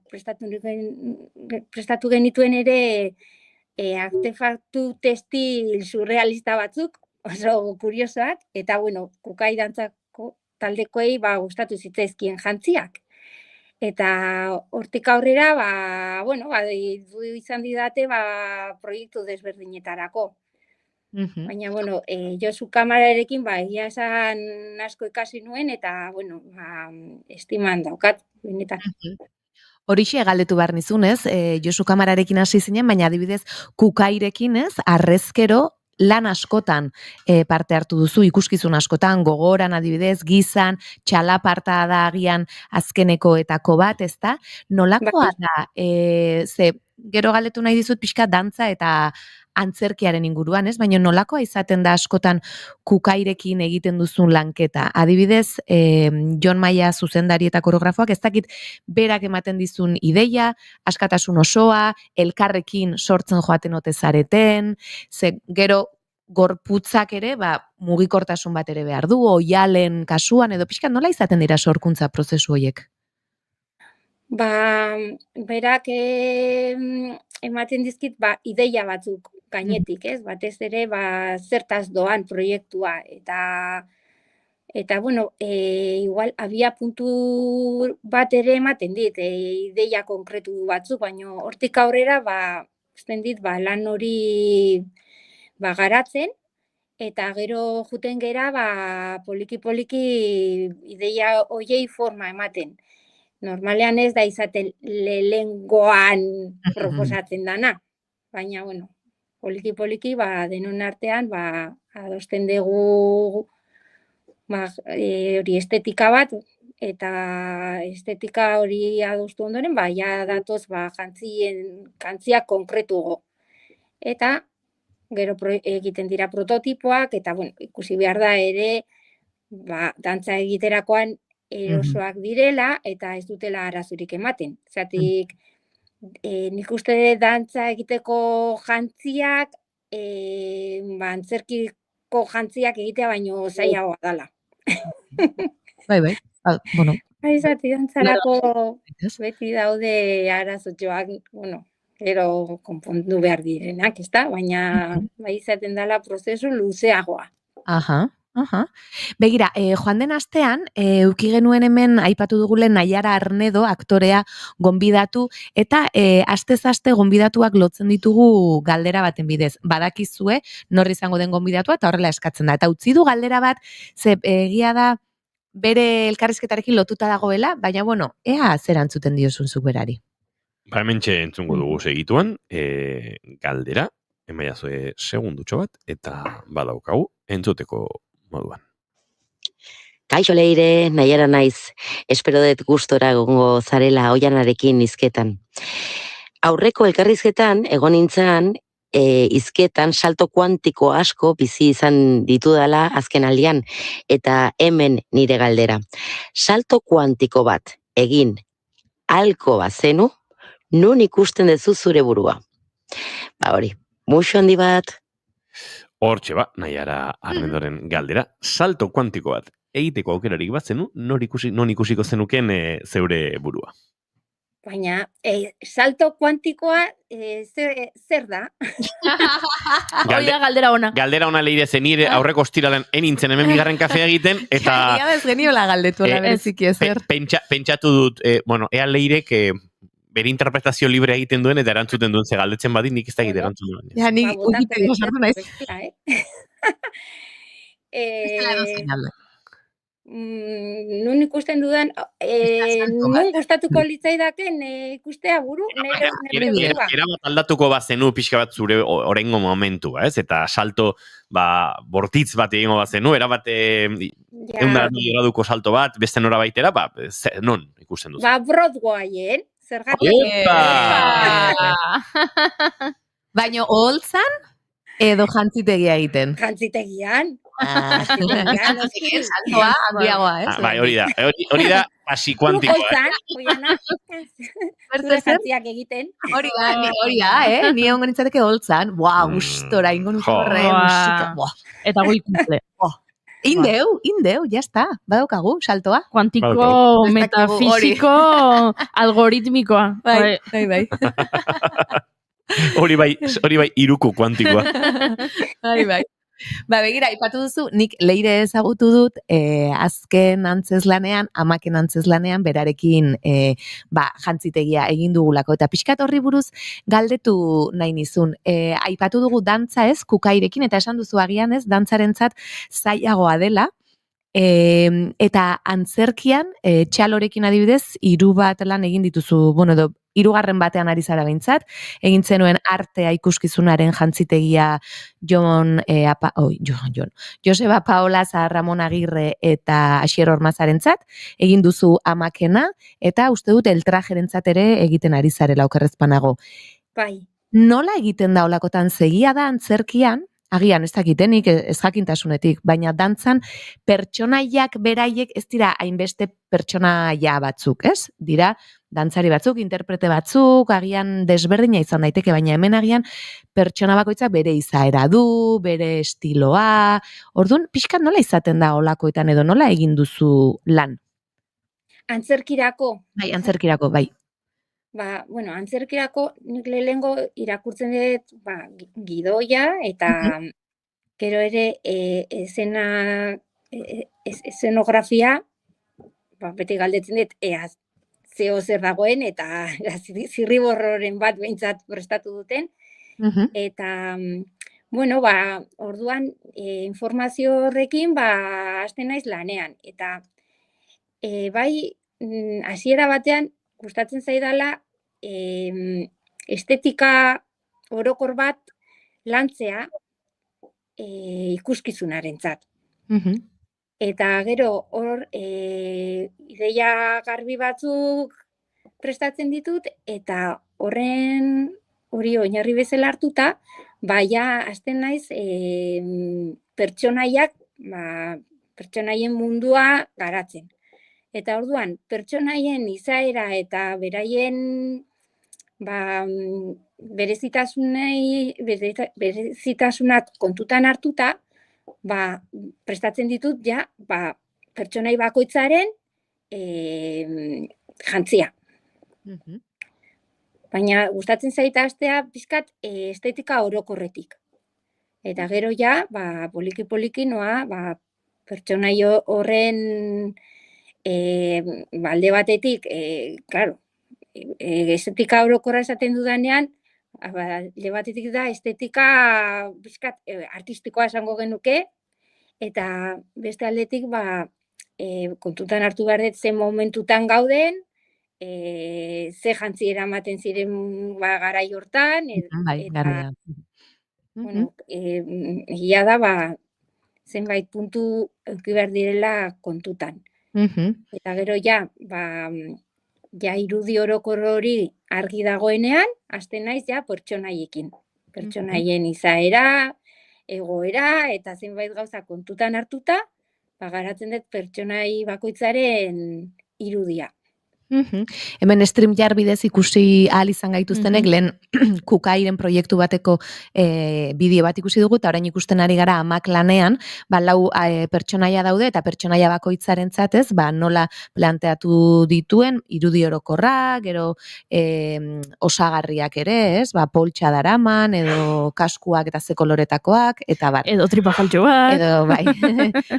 prestatu genituen ere artefaktu textil surrealista batzuk, oso kuriosoak, eta, kukai dantzako taldekoei gustatu zitzaizkien jantziak. Eta hortik aurrera, izan didate proiektu desberdinetarako. Baina, Josu kamararekin, egia esan asko ikasi nuen, eta, estiman daukat, benetan. Horixe galdetu behar nizunez, Josu kamararekin hasi zinen, baina adibidez kukairekin ez, arrezkero lan askotan parte hartu duzu, ikuskizun askotan, gogoran adibidez, gizan, txalaparta da agian azkeneko etako bat, ez da? Nolakoa da, gero galdetu nahi dizut pixka dantza eta antzerkiaren inguruan, ez? Baina nolakoa izaten da askotan kukairekin egiten duzun lanketa? Adibidez, Jon Maia zuzendari eta koreografoak, ez dakit berak ematen dizun ideia, askatasun osoa, elkarrekin sortzen joaten ote zareten, gero gorputzak ere, mugikortasun bat ere behar du, oialen kasuan, edo pixka nola izaten dira sorkuntza prozesu horiek? Berak ematen dizkit, ideia batzuk gainetik, ez? Batez ere, zertaz doan proiektua, eta igual, abia puntu bat ere ematen dit, ideia konkretu batzuk, baina hortik aurrera, usten dit, lan hori garatzen, eta gero juten gera, poliki-poliki ideia hoiei forma ematen. Normalean ez da izaten lehengoan proposatzen dana, baina, poliki-poliki, denon artean, adosten dugu hori estetika bat, eta estetika hori adostu ondoren, ja datoz jantziak konkretugo. Eta, gero egiten dira prototipoak, eta, ikusi behar da ere, dantza egiterakoan erosoak direla, eta ez dutela arazurik ematen. Zatik, nik uste dantza egiteko jantziak, antzerkiko jantziak egitea baino zailagoa dela. Bai, bueno. Zati, dantzarako beti daude arazotxoak, gero konpondu behar direnak, ez da? Baina, izaten dela prozesu luzeagoa. Begira, joan den astean, euki genuen hemen aipatu dugulen Naiara Arnedo aktorea gonbidatu, eta astez-aste gonbidatuak lotzen ditugu galdera baten bidez. Badakizue, nor izango den gonbidatua, eta horrela eskatzen da. Eta utzi du galdera bat, egia da, bere elkarrizketarekin lotuta dagoela, baina, ea zer antzuten diozun zuk berari. Hementxe entzungo dugu segituan, galdera, emaiazue segundutxo bat, eta badaukagu entzuteko moduan. Kaixo Leire, Naiara naiz. Espero dut gustora egongo zarela Oianarekin hizketan. Aurreko elkarrizketan egon nintzen hizketan salto kuantiko asko bizi izan ditudala azken aldian, eta hemen nire galdera. Salto kuantiko bat egin halko bazenu, nun ikusten duzu zure burua? Hori, muxo handi bat. Hortxe Naiara Arnedoren galdera, salto kuantiko bat egiteko aukerarik bat zenu, non ikusiko zenuken zeure burua? Baina, salto kuantikoa zer da? Hori da galdera ona. Galdera ona Leire zen nire aurreko ostiralean enintzen hemen bigarren kafea egiten, eta... Ia bez geniola galdetu ala bereziki ezer. Pentsatu dut, ea Leirek bere interpretazio libre egiten duen eta erantzuten duen, ze galdetzen badit nik ez da egiten erantzuten duen. Ja, nik Wikipedia sartu naiz. nun ikusten dudan, nun gustatuko litzaidaken ikustea buru, nire burua. Erabat aldatuko bazenu pixka bat zure orengo momentua, ez? Eta salto, bortitz bat egingo bazenu, erabat graduko salto bat, beste nora baitera, non ikusten duzu? Broadwayen, zergatik. Baina holtzan edo jantzitegia egiten? Jantzitegian. Saltoa, handiagoa, ez? Bai, hori da, pasi kuantikoa. Zure jantziak egiten. Hori da, ni egon nintzateke holtzan, gustora, ingo nukorre, musika, Eta goi kumple. Indeu, ya está, badaukagu, saltoa. Kuantiko, metafisiko, algoritmikoa. Bai. Hori bai, iruko kuantikoa. Bai. Begira, aipatu duzu, nik Leire ezagutu dut, azken antzeslanean, amaken antzeslanean, berarekin jantzitegia egin dugulako. Eta pixkat horri buruz galdetu nahi nizun. Aipatu dugu dantza ez, kukairekin, eta esan duzu agian ez, dantzarentzat zailagoa dela, eta antzerkian, txalorekin adibidez, 3 bat lan egin dituzu, edo 3. batean ari zara behintzat, egin zenuen artea ikuskizunaren jantzitegia Joseba Paola, Zahar Ramon Agirre eta Asier Ormazarentzat, egin duzu amakena, eta uste dut eltrajerentzat ere egiten ari zarela okerrezpanago. Bai. Nola egiten da olakotan, segia da antzerkian, agian ez dakitenik, ez jakintasunetik, baina dantzan pertsonaiak beraiek ez dira hainbeste pertsonaia batzuk, ez? Dira dantzari batzuk, interprete batzuk, agian desberdina izan daiteke, baina hemen agian pertsona bakoitzak bere izaera du, bere estiloa. Orduan, pixkat nola izaten da olakoetan edo nola egin duzu lan? Antzerkirako? Bai, antzerkirako, bai. Antzerkirako nik lehengo irakurtzen dut gidoia eta gero ere eszenografia beti galdetzen dut zeo zer dagoen eta zirriborroren bat behintzat prestatu duten eta orduan informazio horrekin hasten naiz lanean eta bai hasiera batean gustatzen zaidala estetika orokor bat lantzea ikuskizunarentzat. Eta gero hor ideia garbi batzuk prestatzen ditut eta hori oinarri bezala hartuta, hasten naiz pertsonaien mundua garatzen. Eta orduan, pertsonaien izaera eta beraien berezitasunak kontutan hartuta, prestatzen ditut pertsonai bakoitzaren jantzia. Baina gustatzen zaita hastea pizkat estetika orokorretik. Eta gero poliki-poliki noa pertsonai horren alde batetik, estetika orokorra esaten dudanean, alde batetik da estetika artistikoa esango genuke, eta beste aldetik kontutan hartu behar dut zen momentutan gauden, ze jantzi eramaten ziren garai hortan, eta egia da zenbait puntu eduki behar direla kontutan. Eta gero irudi orokor hori argi dagoenean, hasten naiz pertsonaiekin. Pertsonaien izaera, egoera, eta zenbait gauza kontutan hartuta, garatzen dut pertsonai bakoitzaren irudia. Hemen StreamYard bidez ikusi ahal izan gaituztenek, lehen kukairen proiektu bateko bideo bat ikusi dugu, eta orain ikusten ari gara amak lanean, 4 pertsonaia daude, eta pertsonaia bakoitzaren zatez, nola planteatu dituen, irudi orokorra, gero osagarriak ere, ez? Poltsa daraman, edo kaskuak eta ze koloretakoak, eta bar. Edo tripa faltxo bat. Edo, bai.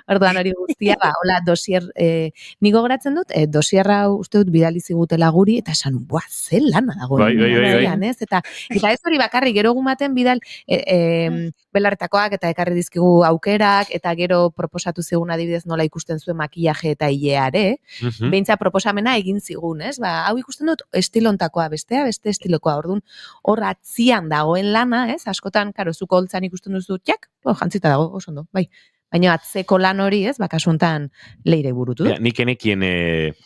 Orduan hori guztia, hola dosier, nigo geratzen dut, dosierra uste dut bidali zigutela guri, eta esan, buah, ze lana dagoen. Bai. Ez? Eta ez hori bakarrik, gero gumaten belarretakoak eta ekarri dizkigu aukerak, eta gero proposatu zigun adibidez nola ikusten zuen makillaje eta hileare, beintza proposamena egin zigun, ez? Ba, hau ikusten dut estilontakoa bestea, beste estilokoa, orduan hor atzian dagoen lana, ez? Askotan, karo, zuko holtzan ikusten duzu, jantzita dago, oso ondo, bai. Baina atzeko lan hori, ez, bakasuntan leire burutu. Ja, nik enekien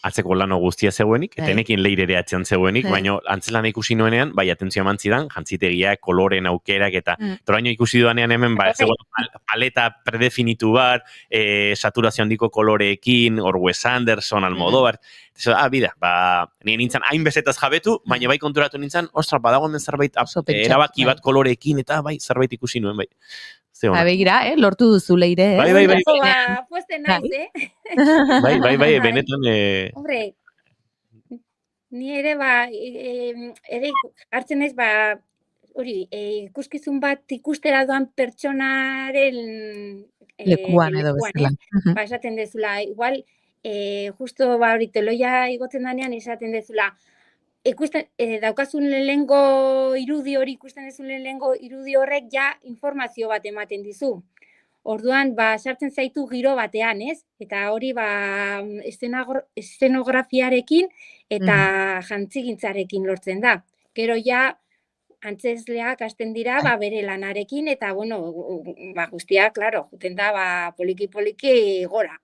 atzeko lano guztia zeuenik, eta enekien leire ere atzean zeuenik, baina antzelan ikusi nuenean, bai, atentzio eman zidan, jantzitegia, koloren aukerak, eta toraino ikusi duanean hemen, paleta predefinitu bat, saturazio handiko koloreekin, Wes Anderson, Almodóvar, bida, nien nintzen hainbezetaz jabetu, baina bai konturatu nintzen, ostras, badagoen den zerbait, erabaki bat koloreekin, eta bai, zerbait ikusi nuen, bai. Begira, lortu duzu leire, eh? Bai. Pueste naiz, Bai, benetan... Hombre, ni ere, ere hartzen naiz, hori, ikuskizun bat ikustera doan pertsonaren lekuan edo bezala. Esaten dezula, igual, justo hori teloia igotzen danean, esaten dezula, ikusten, daukazun lehengo irudi hori, ikusten dezun lehengo irudi horrek ja informazio bat ematen dizu. Orduan, sartzen zaitu giro batean, ez? Eta hori, eszenografiarekin eta jantzigintzarekin lortzen da. Gero ja, antzesleak hasten dira, bere lanarekin, eta, bueno, guztia, klaro, juten da, poliki-poliki gora.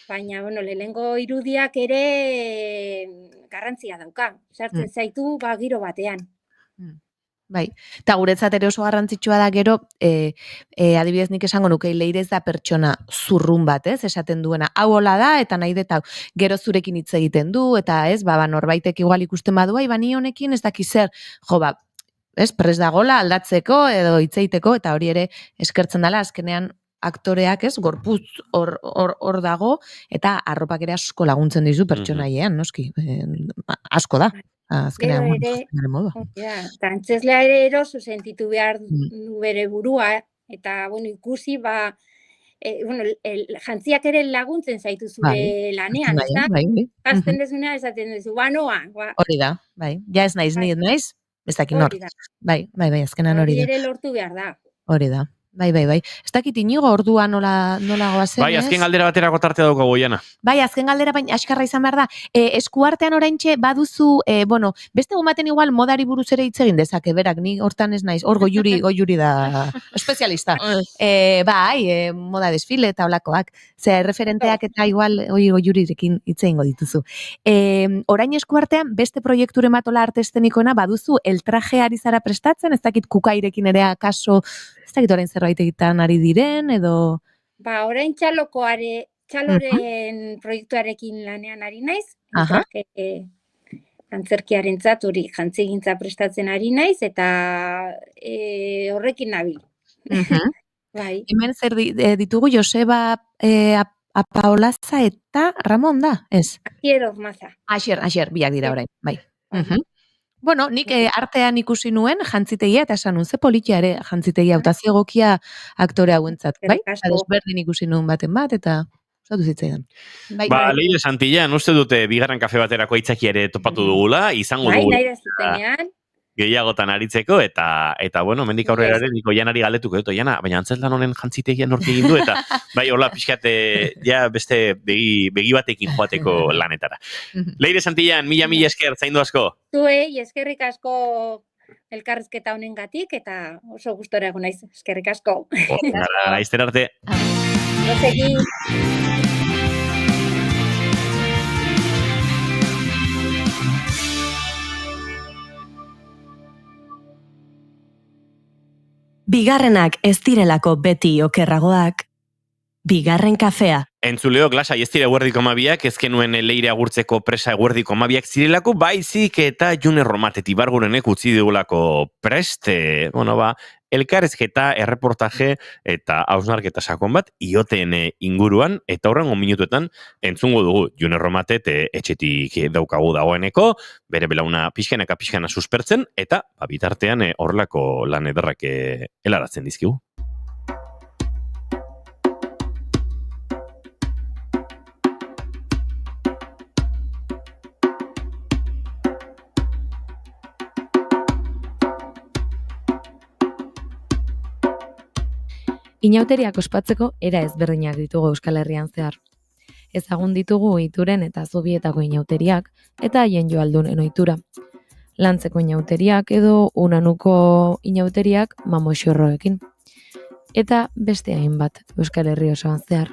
Baina, bueno, lehengo irudiak ere garrantzia dauka. Sartzen zaitu, giro batean. Bai, eta guretzat ere oso garrantzitsua da gero, adibidez nik esango nuke, leire ez da pertsona zurrun bat, ez? Esaten duena, hau hola da, eta nahi dut hau, gero zurekin hitz egiten du, eta ez, norbaitek igual ikusten badu, ni honekin ez daki zer, ez, prest dagola aldatzeko, edo hitz egiteko, eta hori ere eskertzen dela, azkenean aktoreak, ez, gorputz hor dago, eta arropak ere asko laguntzen dizu pertsonaiean, noski, asko da. Azkenean, eta antzeslea ere eroso sentitu behar du bere burua, eta, bueno, ikusi, jantziak ere laguntzen zaitu zure lanean, ez da? Azten dezuna, esaten dezu, noa. Hori da, bai, ja ez naiz, ez dakit nor. Bai, azkenean hori da. Hori ere lortu behar da. Hori da. Bai. Ez dakit inigo ordua nola goazen, bai, azken galdera baterako tartea dauka goiana. Bai, azken galdera baina askarra izan behar da. Eskuartean oraintxe baduzu, beste gumaten igual modari buruz ere hitz egin dezake, berak, ni hortan ez naiz, hor goiuri da espezialista. Bai, moda desfile eta olakoak. Referenteak eta igual goiurirekin hitz egingo dituzu. Orain eskuartean beste proiekturen batola artestenikoena baduzu, el traje ari zara prestatzen, ez dakit kukairekin ere akaso, ez dakit orain zerbait egiten ari diren, edo... Orain txaloren proiektuarekin lanean ari naiz, antzerkiaren hori jantzigintza prestatzen ari naiz, eta horrekin nabil. Hemen zer ditugu Joseba Apaolaza eta Ramon da, ez? Asier Ormaza. Asier, biak dira orain, bai. Bueno, nik artean ikusi nuen jantzitegia, eta esan nun, ze politia ere jantzitegia, eta ziegokia aktore hauentzat, bai? Desberdin ikusi nuen baten bat, eta zatu zitzaidan. Leire Santillan, uste dute bigarren kafe baterako aitzaki ere topatu dugula, izango dugu. Bai, nahi da zutenean. Gehiagotan aritzeko, eta bueno, mendik aurrera ere, niko Oianari galetuko, Oiana, baina antzeldan honen jantzitegia norki egin du, eta bai, hola, pixkat, ja beste begi batekin joateko lanetara. Leire Santillan, mila esker, zaindu asko. Zuei, eskerrik asko elkarrizketa honengatik, eta oso gustora egon naiz, eskerrik asko. Aizter arte. Gozegi. Bigarrenak ez direlako beti okerragoak, bigarren kafea. Entzuleok, lasa, ez dira eguerdiko mabiak, ezkenuen Leire agurtzeko presa eguerdiko mabiak zirelako, baizik eta June Romatet ibargurenek utzi digulako preste, elkarrezketa, erreportaje eta hausnarketa sakon bat, ioten inguruan, eta horrengo minutuetan entzungo dugu June Romatet etxetik daukagu dagoeneko, bere belauna pixkana suspertzen, eta bitartean horrelako lan ederrak helaratzen dizkigu. Inauteriak ospatzeko era ezberdinak ditugu Euskal Herrian zehar. Ezagun ditugu Ituren eta Zubietako inauteriak eta haien joaldunen ohitura. Lantzeko inauteriak edo Unanuko inauteriak mamoxorroekin. Eta beste hainbat Euskal Herri osoan zehar.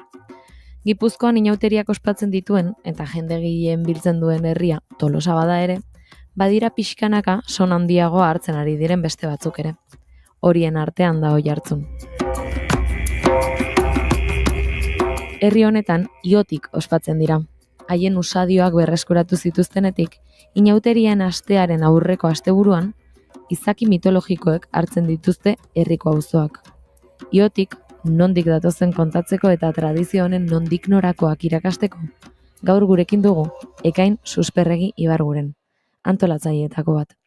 Gipuzkoan inauteriak ospatzen dituen eta jende gehien biltzen duen herria Tolosa bada ere, badira pixkanaka son handiagoa hartzen ari diren beste batzuk ere. Horien artean da Oiartzun. Herri honetan iotik ospatzen dira. Haien usadioak berreskuratu zituztenetik, inauterien astearen aurreko asteburuan, izaki mitologikoek hartzen dituzte herriko auzoak. Iotik, nondik datozen kontatzeko eta tradizio honen nondik norakoak irakasteko, gaur gurekin dugu Ekain Susperregi Ibarguren, antolatzaileetako bat.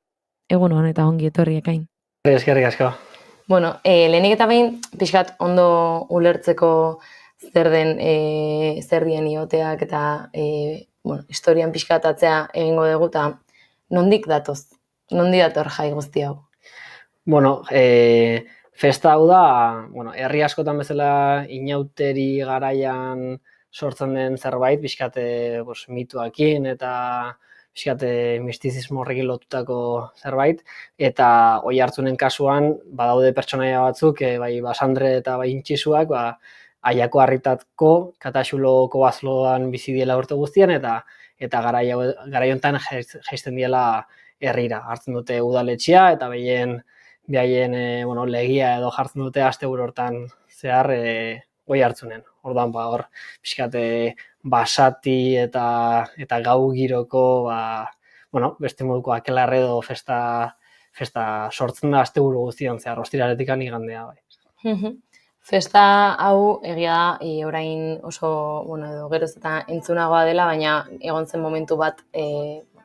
Egun hon eta ongi etorri Ekain. Eskerrik asko. Bueno, lehenik eta behin, pixkat ondo ulertzeko zer dien ioteak eta historian pixkatatzea egingo dugu eta nondik datoz? Nondik dator jai guzti hau? Bueno, festa hau da, herri askotan bezala inauteri garaian sortzen den zerbait, pixkat mituakin eta pixkat mistizismo horrekin lotutako zerbait, eta Oiartzunen kasuan badaude pertsonaia batzuk, bai Basandre eta bai Intxisuak, Aiako harritatko Kataxuloko bazloan bizi diela urte guztian eta garai hontan jaisten diela herrira. Hartzen dute udaletxea eta behaien legia edo jartzen dute asteburu hortan zehar Oiartzunen. Orduan hor pixkat basati eta gau giroko beste moduko akelarre edo festa sortzen da asteburu guztian zehar, ostiraletik igandea bai. Festa hau egia da orain oso, edo geroz eta entzunagoa dela, baina egon zen momentu bat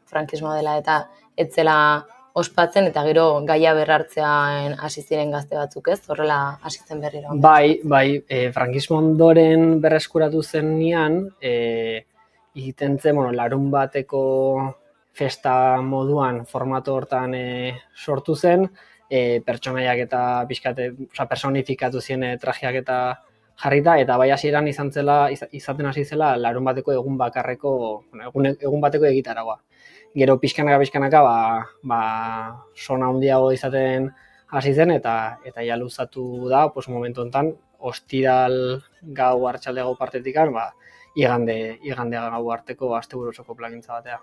frankismoa dela eta etzela ospatzen eta gero gaia berrartzean hasi ziren gazte batzuk, ez? Horrela hasi zen berriro. Bai, frankismo ondoren berreskuratu zenean, egiten zen, larun bateko festa moduan formato hortan sortu zen, pertsonaiak eta personifikatu ziren trajeak eta jarrita, eta bai hasieran izaten hasi zela larun bateko egun bakarreko, egun bateko egitaragoa. Gero pixkanaka sona handiago izaten hasi zen eta ja luzatu da, momentu honetan, ostiral gau arratsalde gau partetik, igande gau arteko asteburu osoko plangintza batea.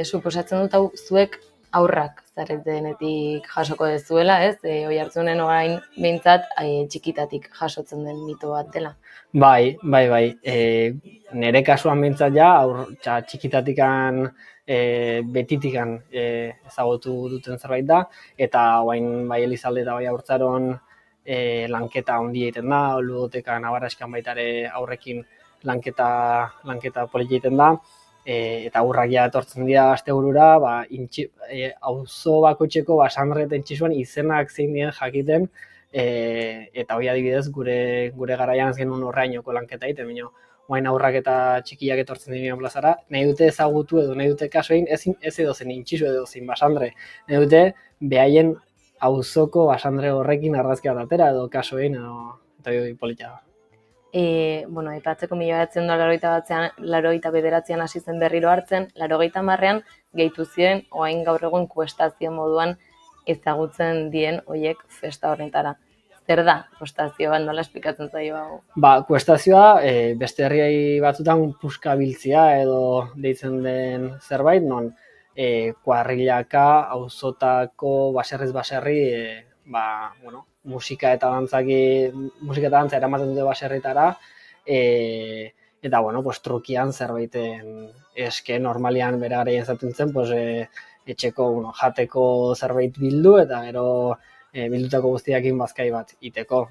Suposatzen dut hau zuek aurrak zaretenetik jasoko dezuela, ez? Oiartzunen orain behintzat txikitatik jasotzen den mito bat dela. Bai. Nere kasuan behintzat txikitatikan betitikan ezagutu duten zerbait da, eta orain bai Elizalde eta bai Haurtzaron lanketa handia egiten da, ludotekan Abarraskan baita ere aurrekin lanketa polita egiten da, eta aurrak etortzen dira asteburura, auzo bakoitzeko Basandre eta Intxisuan izenak zein dien jakiten, eta hori adibidez gure garaian ez genuen horreainoko lanketa egiten, orain aurrak eta txikiak etortzen diren plazara, nahi dute ezagutu edo nahi dute kaso egin, ez edo zen Intxisu edo zen Basandre, nahi dute behaien auzoko Basandre horrekin argazkia atera edo kaso egin eta polita da. Aipatzeko 1989an hasi zen berriro hartzen, 90ean gehitu ziren orain gaur egun kuestazio moduan ezagutzen dien hoiek festa horretara. Zer da kuestazioa, nola esplikatzen zaio hau? Kuestazioa beste herri batzutan puska biltzia edo deitzen den zerbait, non kuarrilaka, auzotako baserriz baserri, musika eta dantza eramaten dute baserritara, eta trukian zerbaiten eske normalian bere garaien zaten zen, etxeko jateko zerbait bildu eta gero bildutako guztiakin bazkai bat iteko,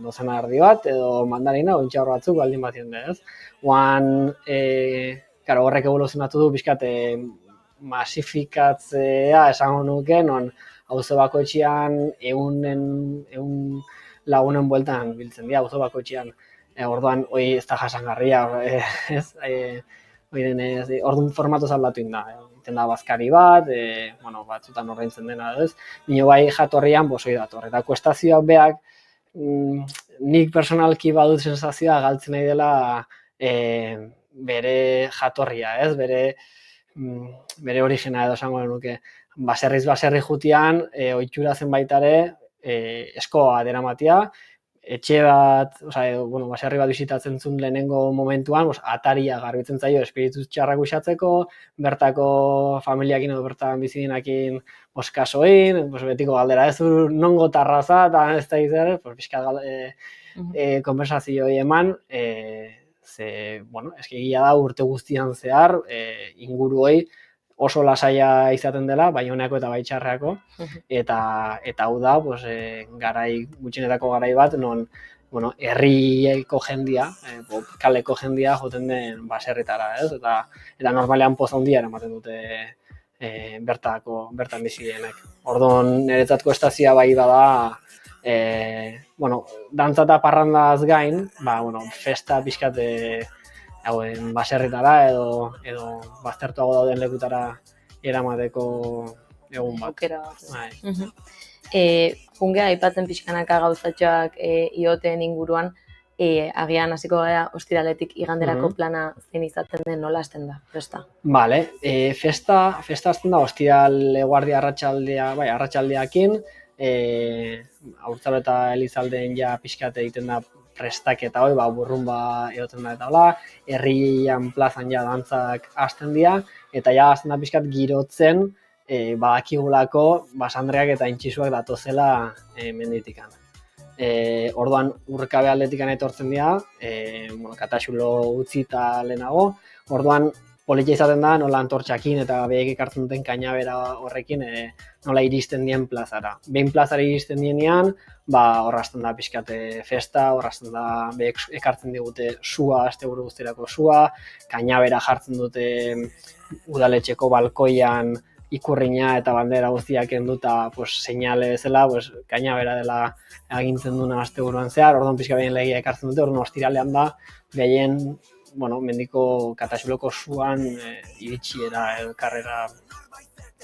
dozena erdi bat edo mandarina o intxaur batzuk baldin bat jende, ez? Horrek evoluzionatu du pixkat masifikatzea esango nuke, non auzo bakoitzean 100 lagunen bueltan biltzen dira auzo bakoitzean. Orduan hori ez da jasangarria, ez? Orduan formatoz aldatu da. Egiten da bazkari bat, batzutan ordaintzen dena, ez? Bino bai jatorrian hori dator. Eta kuestazioak beak nik personalki badut sensazioa galtzen nahi dela bere jatorria, ez? Bere origina edo esango nuke. Baserriz baserri jutian, ohitura zen baita ere, eskoa deramatia, etxe bat, baserri bat bisitatzen zuen lehenengo momentuan, ataria garbitzen zaio espiritu txarrak uxatzeko, bertako familiakin edo bertan bizidienekin kasoin, betiko galdera, ez nongo tarraza, eta ez da izan, pixka konversazio eman, egia da urte guztian zehar, inguru hoi oso lasaia izaten dela, bai honeko eta bai txarreako, eta hau da, gutxienetako garai bat, non herrieko jendia, kaleko jendia joten den baserritara, ez? Eta normalean poza handia eramaten dute bertan bizidienek. Orduan, niretzatko estazioa bai bada, dantza eta parrandaz gain, festa pixkat baserritara edo baztertuago dauden lekutara eramateko egun bat. Aukera bat. Jungea aipatzen pixkanaka gauzatxoak ioten inguruan, agian hasiko gara ostiraletik iganderako plana zein izaten den, nola hasten da, festa? Bale, festa hasten da ostiral eguardia arratsaldeakin, Haurtzaro eta Elizaldeen ja pixkat egiten da prestaketa hoi, burrumba egoten da eta hola, herrian plazan ja dantzak hasten dira, eta ja hasten da pixkat girotzen, badakigulako basandreak eta intxisuak datozela menditikan. Orduan urkabe aldetikan etortzen dira, kataxulo utzita lehenago, orduan politia izaten da, nola antortxakin eta behek ekartzen duten kainabera horrekin nola iristen dien plazara. Behin plazara iristen dienean, horrazten da pixkate festa, horrazten da behek ekartzen digute sua, asteburu guztirako sua, kainabera jartzen dute udaletxeko balkoian ikurrina eta bandera guztiak kenduta seinale bezala, kainabera dela agintzen duna asteburuan zehar, orduan pixka behien legia ekartzen dute, orduan ostiralean da, behien mendiko kataxuloko suan iritsiera karrera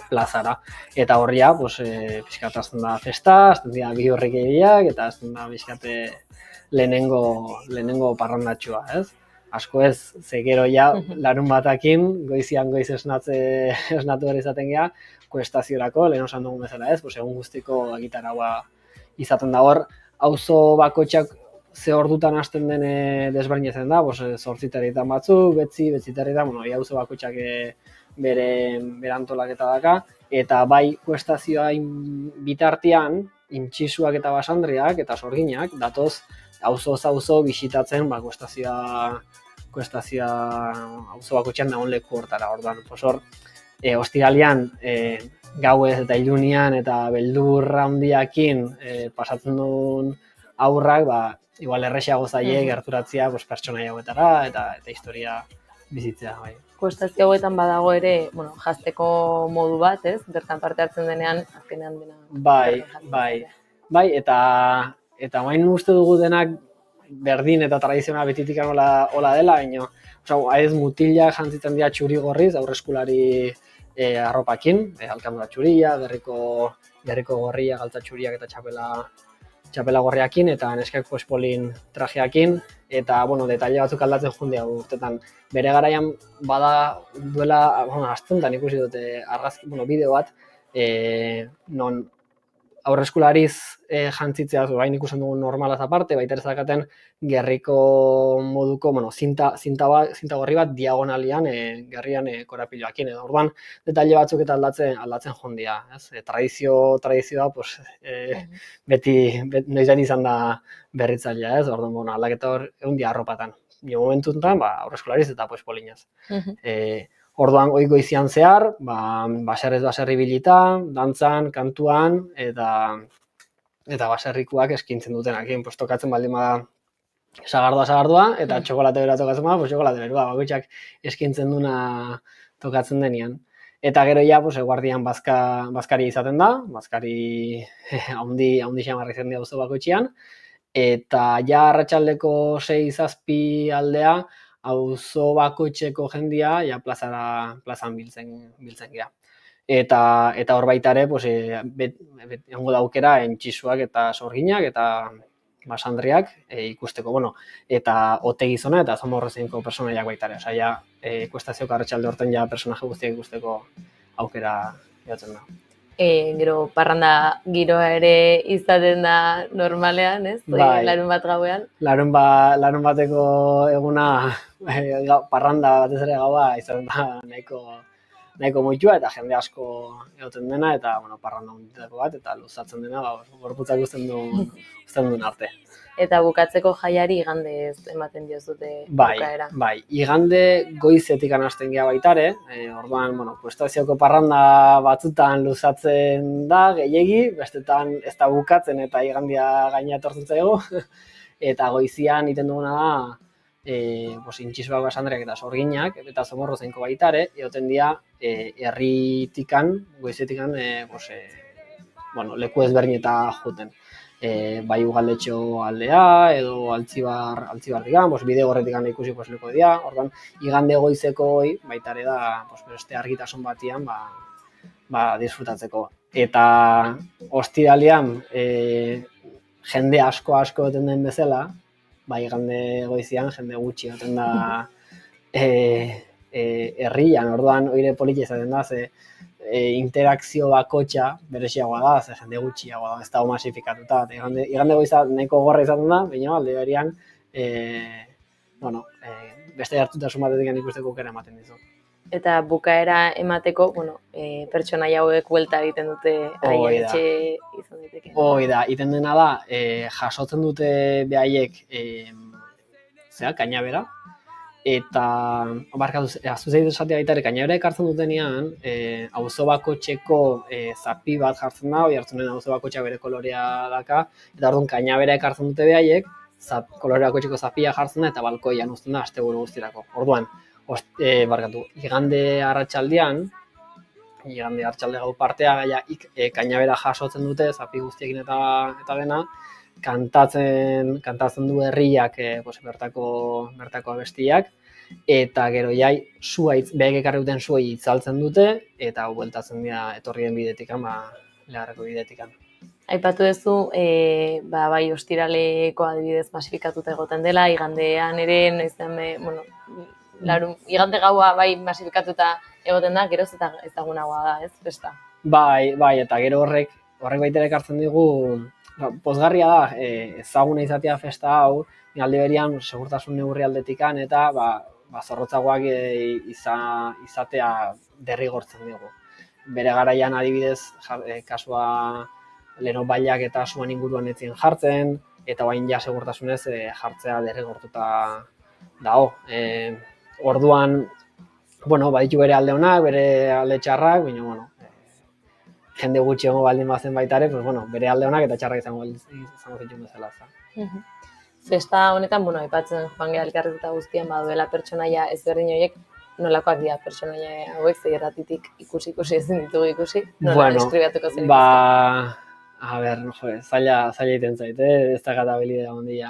plazara. Eta horria, pixkat azten da festa, azten dira bi horrekeriak, eta azten da pixkate lehenengo parrandatxua, ez? Asko ez, ze gero ja, larun batakin, goizian goiz esnatu behar izaten geha, kuestaziorako, lehen osan dugun bezala ez, egun guztiko gitaraua izaten da hor, auzo bakotxak ze ordutan hasten den desberdinetzen da, 8 batzuk, betzitarritan, auzo bakotxak bere antolaketa daka, eta bai kuestazioa bitartean, intxisuak eta basandriak eta sorginak, datoz auzo bisitatzen kuestazioa auzo bakotxean dagoen leku hortara, orduan. Ostiralean, gauez eta ilunian eta beldurra handiakin pasatzen duen aurrak, igual errexeago zaie gerturatzea pertsonaia hauetara eta historia bizitzea. Kuestazio hauetan badago ere, jazteko modu bat, ez? Bertan parte hartzen denean, azkenean dena. Bai, eta main uste dugu denak berdin eta tradizionala betitik hola dela, baina ez mutilak jantzitzen dira txuri gorriz, aurreskulari arropakin, alkandura txuria, gerriko gorria, galtza txuriak eta txapela gorriakin, eta neskak pospolin trajeakin, eta, detaile batzuk aldatzen jundia urtetan. Bere garaian bada duela, aztuntan ikusi dute bideo bat, non aurreskulariz jantzitzea, bain ikusten dugun normalaz aparte, baita ere zakaten gerriko moduko, zinta gorri bat diagonalian gerrian korapiloakin. Orduan, detaile batzuk eta aldatzen jondia. Tradizioa, beti noiz izan da berritzailea, ez? Orduan, aldaketa hor egun dia arropatan. Momentu enten, aurreskulariz eta polinaz. Orduan, goizian zehar, baserrez baserri bilita, dantzan, kantuan, eta baserrikuak eskintzen dutenakin. Tokatzen baldin bada sagardua, eta txokolate bera tokatzen bada, txokolate bera, bakoitzak eskintzen duna tokatzen denean. Eta gero ja, eguardian bazkari izaten da, bazkari haundi xamarra izan dira auzo bakoitzean, eta ja arratsaldeko 6-7 aldea, auzo bakoitzeko jendia plazan biltzen gira. Eta hor baita ere, egongo da aukera entxisuak eta sorginak eta Basandriak ikusteko, bueno, eta Ote gizona eta Zomorrozeinko personaiak baita ere. Osea, ja, ikustazioko arratsalde horten ja personaje guztiak ikusteko aukera jatzen da. Gero parranda giroa ere izaten da normalean, ez? Bai. Larun bat gauean. Larun bateko eguna parranda batez ere gaua izaten da nahiko moitua eta jende asko egoten dena eta bueno, parranda honetako bat eta luzatzen dena gorputzak uzten duen arte. Eta bukatzeko jaiari igandez ematen diozute bukaera. Bai, igande goizetik hasten gea baita ere, orduan, bueno, estazioko parranda batzutan luzatzen da gehiegi, bestetan ez da bukatzen eta igandia gaina etortzen zaigu eta goizian egiten duguna da Intxisuak, Basandriak eta Sorginak eta Zomorrozeinko baita ere, egoten dira herritikan, goizetikan, leku ezberdineta joten. Bai Ugaldetxo aldea edo Altzibardigan, bide horretikan ikusi posibleko dira. Orduan, igande goizeko baita ere da beste argitasun batian disfrutatzeko. Eta ostiralean jende asko eten den bezala, igande goizian jende gutxi eten da herrian, orduan oire politia izaten da, ze interakzio bakotxa bereziagoa da, ze jende gutxiagoa da, ez dago masifikatuta. Igande goiza nahiko gorra izaten da, baina alde berian, beste hartutasun batetik ikusteko aukera ematen dizu. Eta bukaera emateko, pertsonaia hauek buelta egiten dute haien etxe izan daiteke. Hoi da, egiten dena da, jasotzen dute behaiek kainabera, eta aztu zeitu esatea baita ere, kainabera ekartzen dutenean, auzo bakotxeko zapi bat jartzen da, hoi hartzunen auzo bakotxea bere kolorea daka, eta orduan kainabera ekartzen dute behaiek, kolore bakotxeko zapia jartzen da, eta balkoian uzten da asteburu guztirako. Orduan, igande arratsalde gau partea kainabera jasotzen dute, zapi guztiekin eta dena, kantatzen du herriak bertako abestiak, eta gero jai behek ekarri duten zuei itzaltzen dute, eta bueltatzen dira etorrien bidetikan, leharreko bidetikan. Aipatu duzu, bai ostiraleko adibidez masifikatuta egoten dela, igandean ere, igande gaua bai masifikatuta egoten da, geroz eta ezagunagoa da, ez, festa? Bai, eta gero horrek baita ere ekartzen digu, pozgarria da, ezaguna izatea festa hau, alde berian segurtasun neurri aldetikan eta zorrotzagoak izatea derrigortzen digu. Bere garaian adibidez, kasua leno bailak eta suan inguruan etzien jartzen, eta bain ja segurtasunez jartzea derrigortuta dago. Orduan, baditu bere alde honak, bere alde txarrak, baina, jende gutxi egongo baldin bazen baita ere, bere alde honak eta txarrak izango zituen bezala. Festa honetan, aipatzen joan geha elkarrizketa guztian, baduela pertsonaia ezberdin horiek, nolakoak dira pertsonaia hauek, ze irratitik ikusi ezin ditugu ikusi, nola deskribatuko zen ikusten? Zaila egiten zait, ez da gata belidea ondia.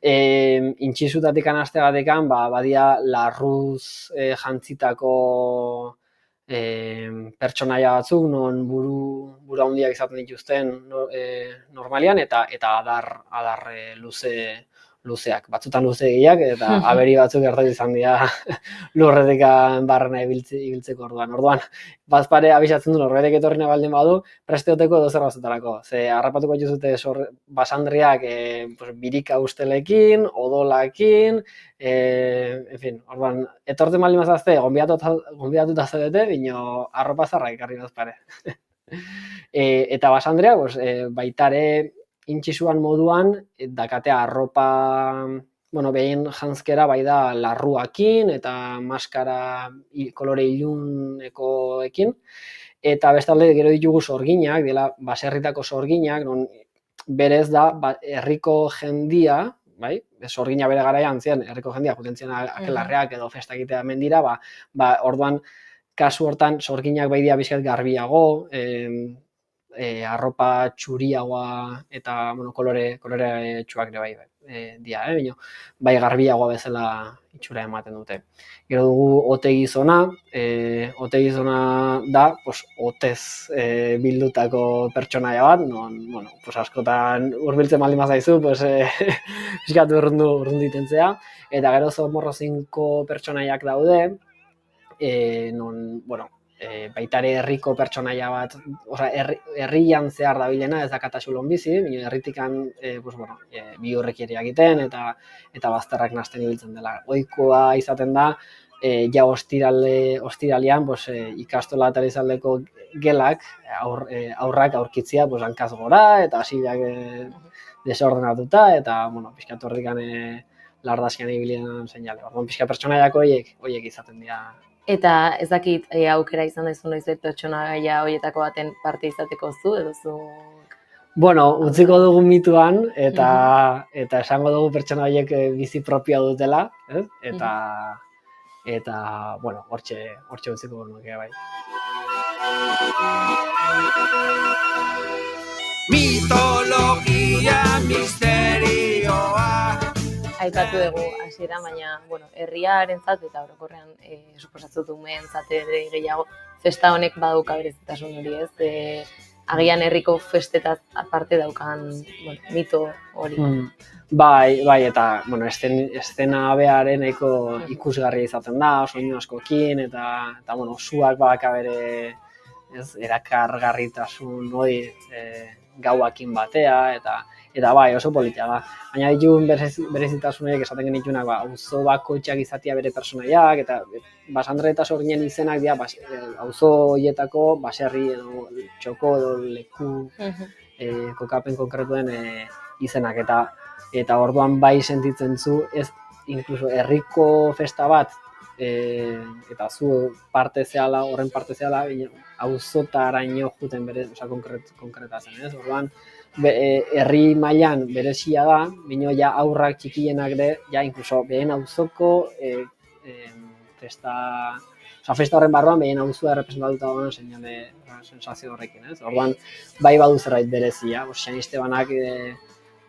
Intxizutatik anastegatekan, badia larruz jantzitako pertsonaia batzuk, non buru handiak izaten dituzten normalian, eta adar luzeak. Batzutan luze gehiak, eta aberi batzuk gertatu izan dira lurretik barrena ibiltzeko orduan. Orduan, bazpare abisatzen du norbetek etorrina baldin badu, presteoteko edo zer gauzetarako. Ze harrapatuko dituzute Basandriak birika ustelekin, odolakin, orduan, etortzen baldin mazazte, gonbidatuta zaudete, bino arropa zarrak ekarri bazpare. Eta Basandriak, baitare, intxisuan moduan, dakatea arropa, behien janzkera bai da larruakin eta maskara kolore ilunekoekin. Eta bestalde gero ditugu sorginak, dela baserritako sorginak, non berez da herriko jendia, sorgina bere garaian zian, herriko jendia juten akelarreak edo festakitea mendira, orduan kasu hortan sorginak bai dira bizkat garbiago, arropa txuriagoa eta kolore txuak ere bai dira, baina bai garbiagoa bezala itxura ematen dute. Gero dugu ote gizona, ote gizona da, otez bildutako pertsonaia bat, non, askotan hurbiltzen baldin bazaizu, pixkat urrundu ditentzea, eta gero zomorrozinko pertsonaiak daude, non, baitare herriko pertsonaia bat, herrian zehar dabilena, ez da kataxulon bizi, baina herritikan bihurrekieri egiten eta bazterrak nahasten ibiltzen dela. Ohikoa izaten da, ja ostiralean ikastola atalizaldeko gelak, aurrak aurkitzia hankaz gora, eta hasiak desordenatuta, eta pixkat horrikan lardazkian ibilien seinale. Pixkat pertsonaiako horiek izaten dira. Eta ez dakit aukera izan daizu noizbait pertsonaia horietako baten parte izateko zu, edo zu... Utziko dugu mituan, eta esango dugu pertsona horiek bizi propioa dutela, eta hortxe utziko nuke bai. Mitologia, misterioa. Aipatu dugu hasieran, baina herriarentzat eta orokorrean suposatzen dut umeentzat ere gehiago festa honek baduka berezitasun hori, ez? Agian herriko festetaz aparte daukan mito hori. Bai, eta eszena bearen nahiko ikusgarria izaten da, soinu askokin, eta suak badaka bere erakargarritasun hori gauakin batea, eta bai, oso politia da. Baina dituen berezitasun horiek esaten genituenak, auzo bakoitzak izatea bere personaiak, eta Basandre eta Sorginen izenak dira auzo horietako baserri edo txoko edo leku kokapen konkretuen izenak, eta orduan bai sentitzen zu, ez inkluso herriko festa bat, eta zu horren parte zehala, auzotaraino juten bere, konkretatzen, ez? Orduan, herri mailan berezia da, bino ja aurrak txikienak ere, ja inkluso behen auzoko festa horren barruan behen auzua errepresentatuta dagoen seinale sensazio horrekin, ez? Orduan, bai badu zerbait berezia, San Estebanak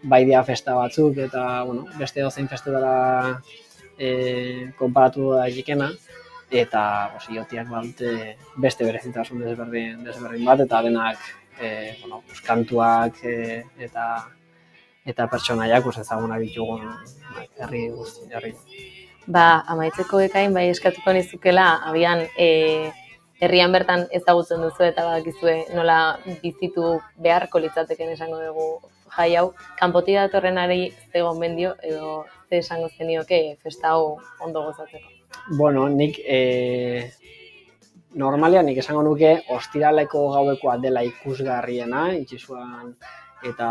bai dia festa batzuk, eta beste dozein festetara konparatu da jikena, eta iotiak badute beste berezitasun desberdin bat, eta denak kantuak eta pertsonaiak ezagunak ditugu herri guzti. Amaitzeko ekain, bai eskatuko nizukela, abian herrian bertan ezagutzen duzu eta badakizue nola bizitu beharko litzateken esango dugu jai hau, kanpotik datorrenari ze gomendio edo ze esango zenioke festa hau ondo gozatzeko? Nik normalean nik esango nuke ostiraleko gauekoa dela ikusgarriena, itxisuan eta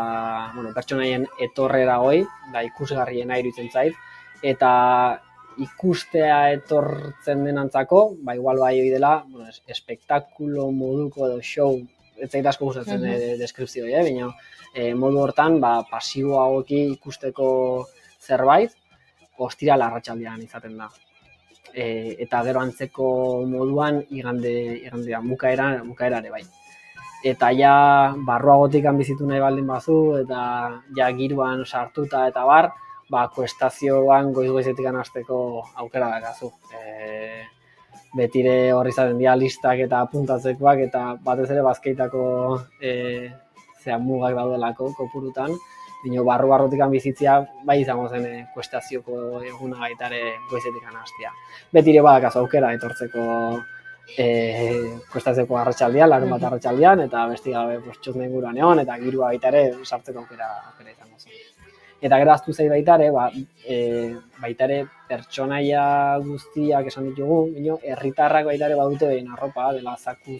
pertsonaien etorrera hoi, da ikusgarriena iruditzen zait, eta ikustea etortzen denantzako, igual bai hori dela, espektakulo moduko edo show, ez zait asko gustatzen deskripzio hori, baina modu hortan pasiboagoki ikusteko zerbait, ostiral arratsaldean izaten da. Eta gero antzeko moduan igandea bukaera ere bai. Eta ja barruagotik bizitu nahi baldin bazu, eta ja giroan sartuta eta bar, kuestazioan goiz-goizetik hasteko aukera dakazu. Betire horri izaten dira listak eta apuntatzekoak, eta batez ere Bazkaitako mugak daudelako kopurutan, bino barru-barrutik bizitzea bai izango zen kuestazioko eguna baita ere goizetik hastea. Betire badakazu aukera etortzeko kuestazioko arratsaldean, larunbat arratsaldean, eta besti gabe txosna inguruan egon, eta girua baita ere sartzeko aukera izango zen. Eta gero ahaztu zait baita ere pertsonaia guztiak esan ditugu, bino herritarrak baita ere badute behin arropa, dela zaku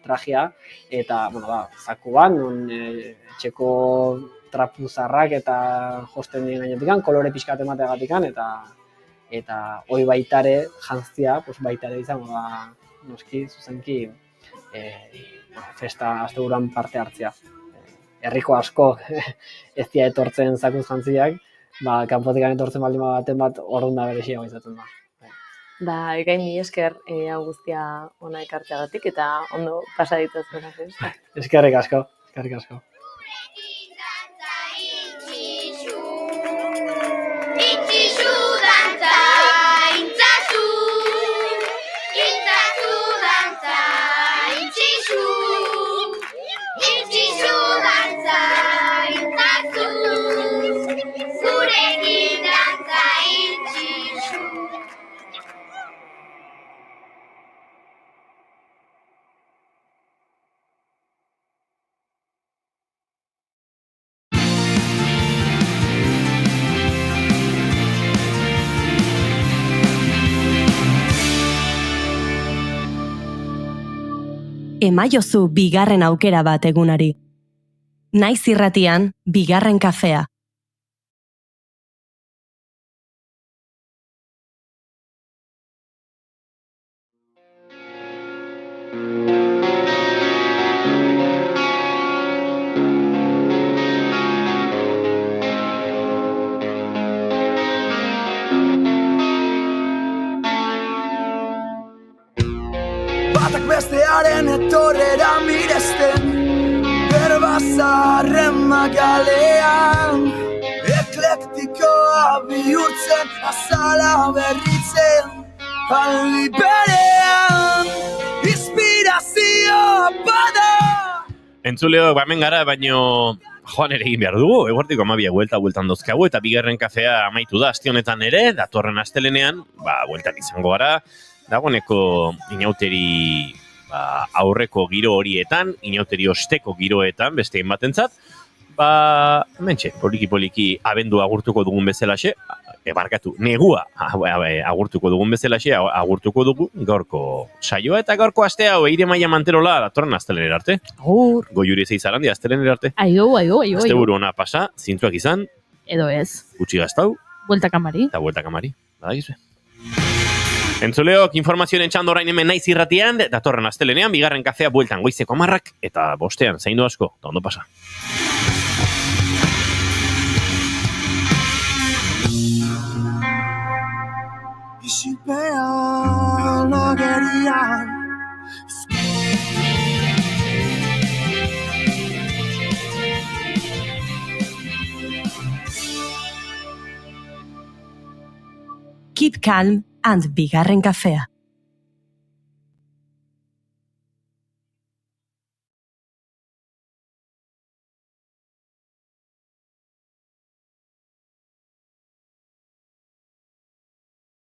trajea, eta, zaku bat, non etxeko trapuzarrak eta josten dien gainetik, kolore pixkat emateagatik, eta hoi baitare jantzia, baitare izango da, noski, zuzenki, festa asteburuan parte hartzea. Herriko asko ez dira etortzen zakuz jantziak, kanpotik etortzen baldin baten bat orduan da bereziago izaten da. Ekain mi esker hau guztia ona ekarteagatik eta ondo pasa dituzuen. Eskerrik asko, eskerrik asko. Itxizu dantza, intzazu, intzazu dantza, itxizu, itxizu dantza, intzazu, zurekin dantza, itxizu. Emaiozu bigarren aukera bat egunari. Naiz irratian, bigarren kafea. Batak bestearen etorrera miresten, berbazarren magalean, eklektikoa bihurtzen, azala berritzen, aldi berean, inspirazioa bada. Entzuleo, hemen gara, baino joan ere egin behar dugu, eguerdiko 12 bueltan dozkagu, eta bigarren kafea amaitu da aste honetan ere, datorren astelenean, bueltan izango gara, dagoeneko inauteri aurreko giro horietan, inauteri osteko giroetan, beste batentzat, hementxe, poliki abendu agurtuko dugun bezalaxe, negua agurtuko dugun bezalaxe, agurtuko dugu gaurko saioa, eta gaurko astea hau Eire Maia Manterola datorren astelenera arte. Agur. Goiuri Zeizarandi astelenera arte. Aio. Asteburu ona pasa, zintzuak izan. Edo ez. Gutxi gaztau. Bueltakamari. Eta bueltakamari. Badakizue. Entzuleok, informazioen txando orain hemen naiz irratian, datorren astelenean, bigarren kafea bueltan goizeko 10 eta bostean, zaindu asko, eta ondo pasa. Isilpean agerian, Keep calm and bigarren kafea.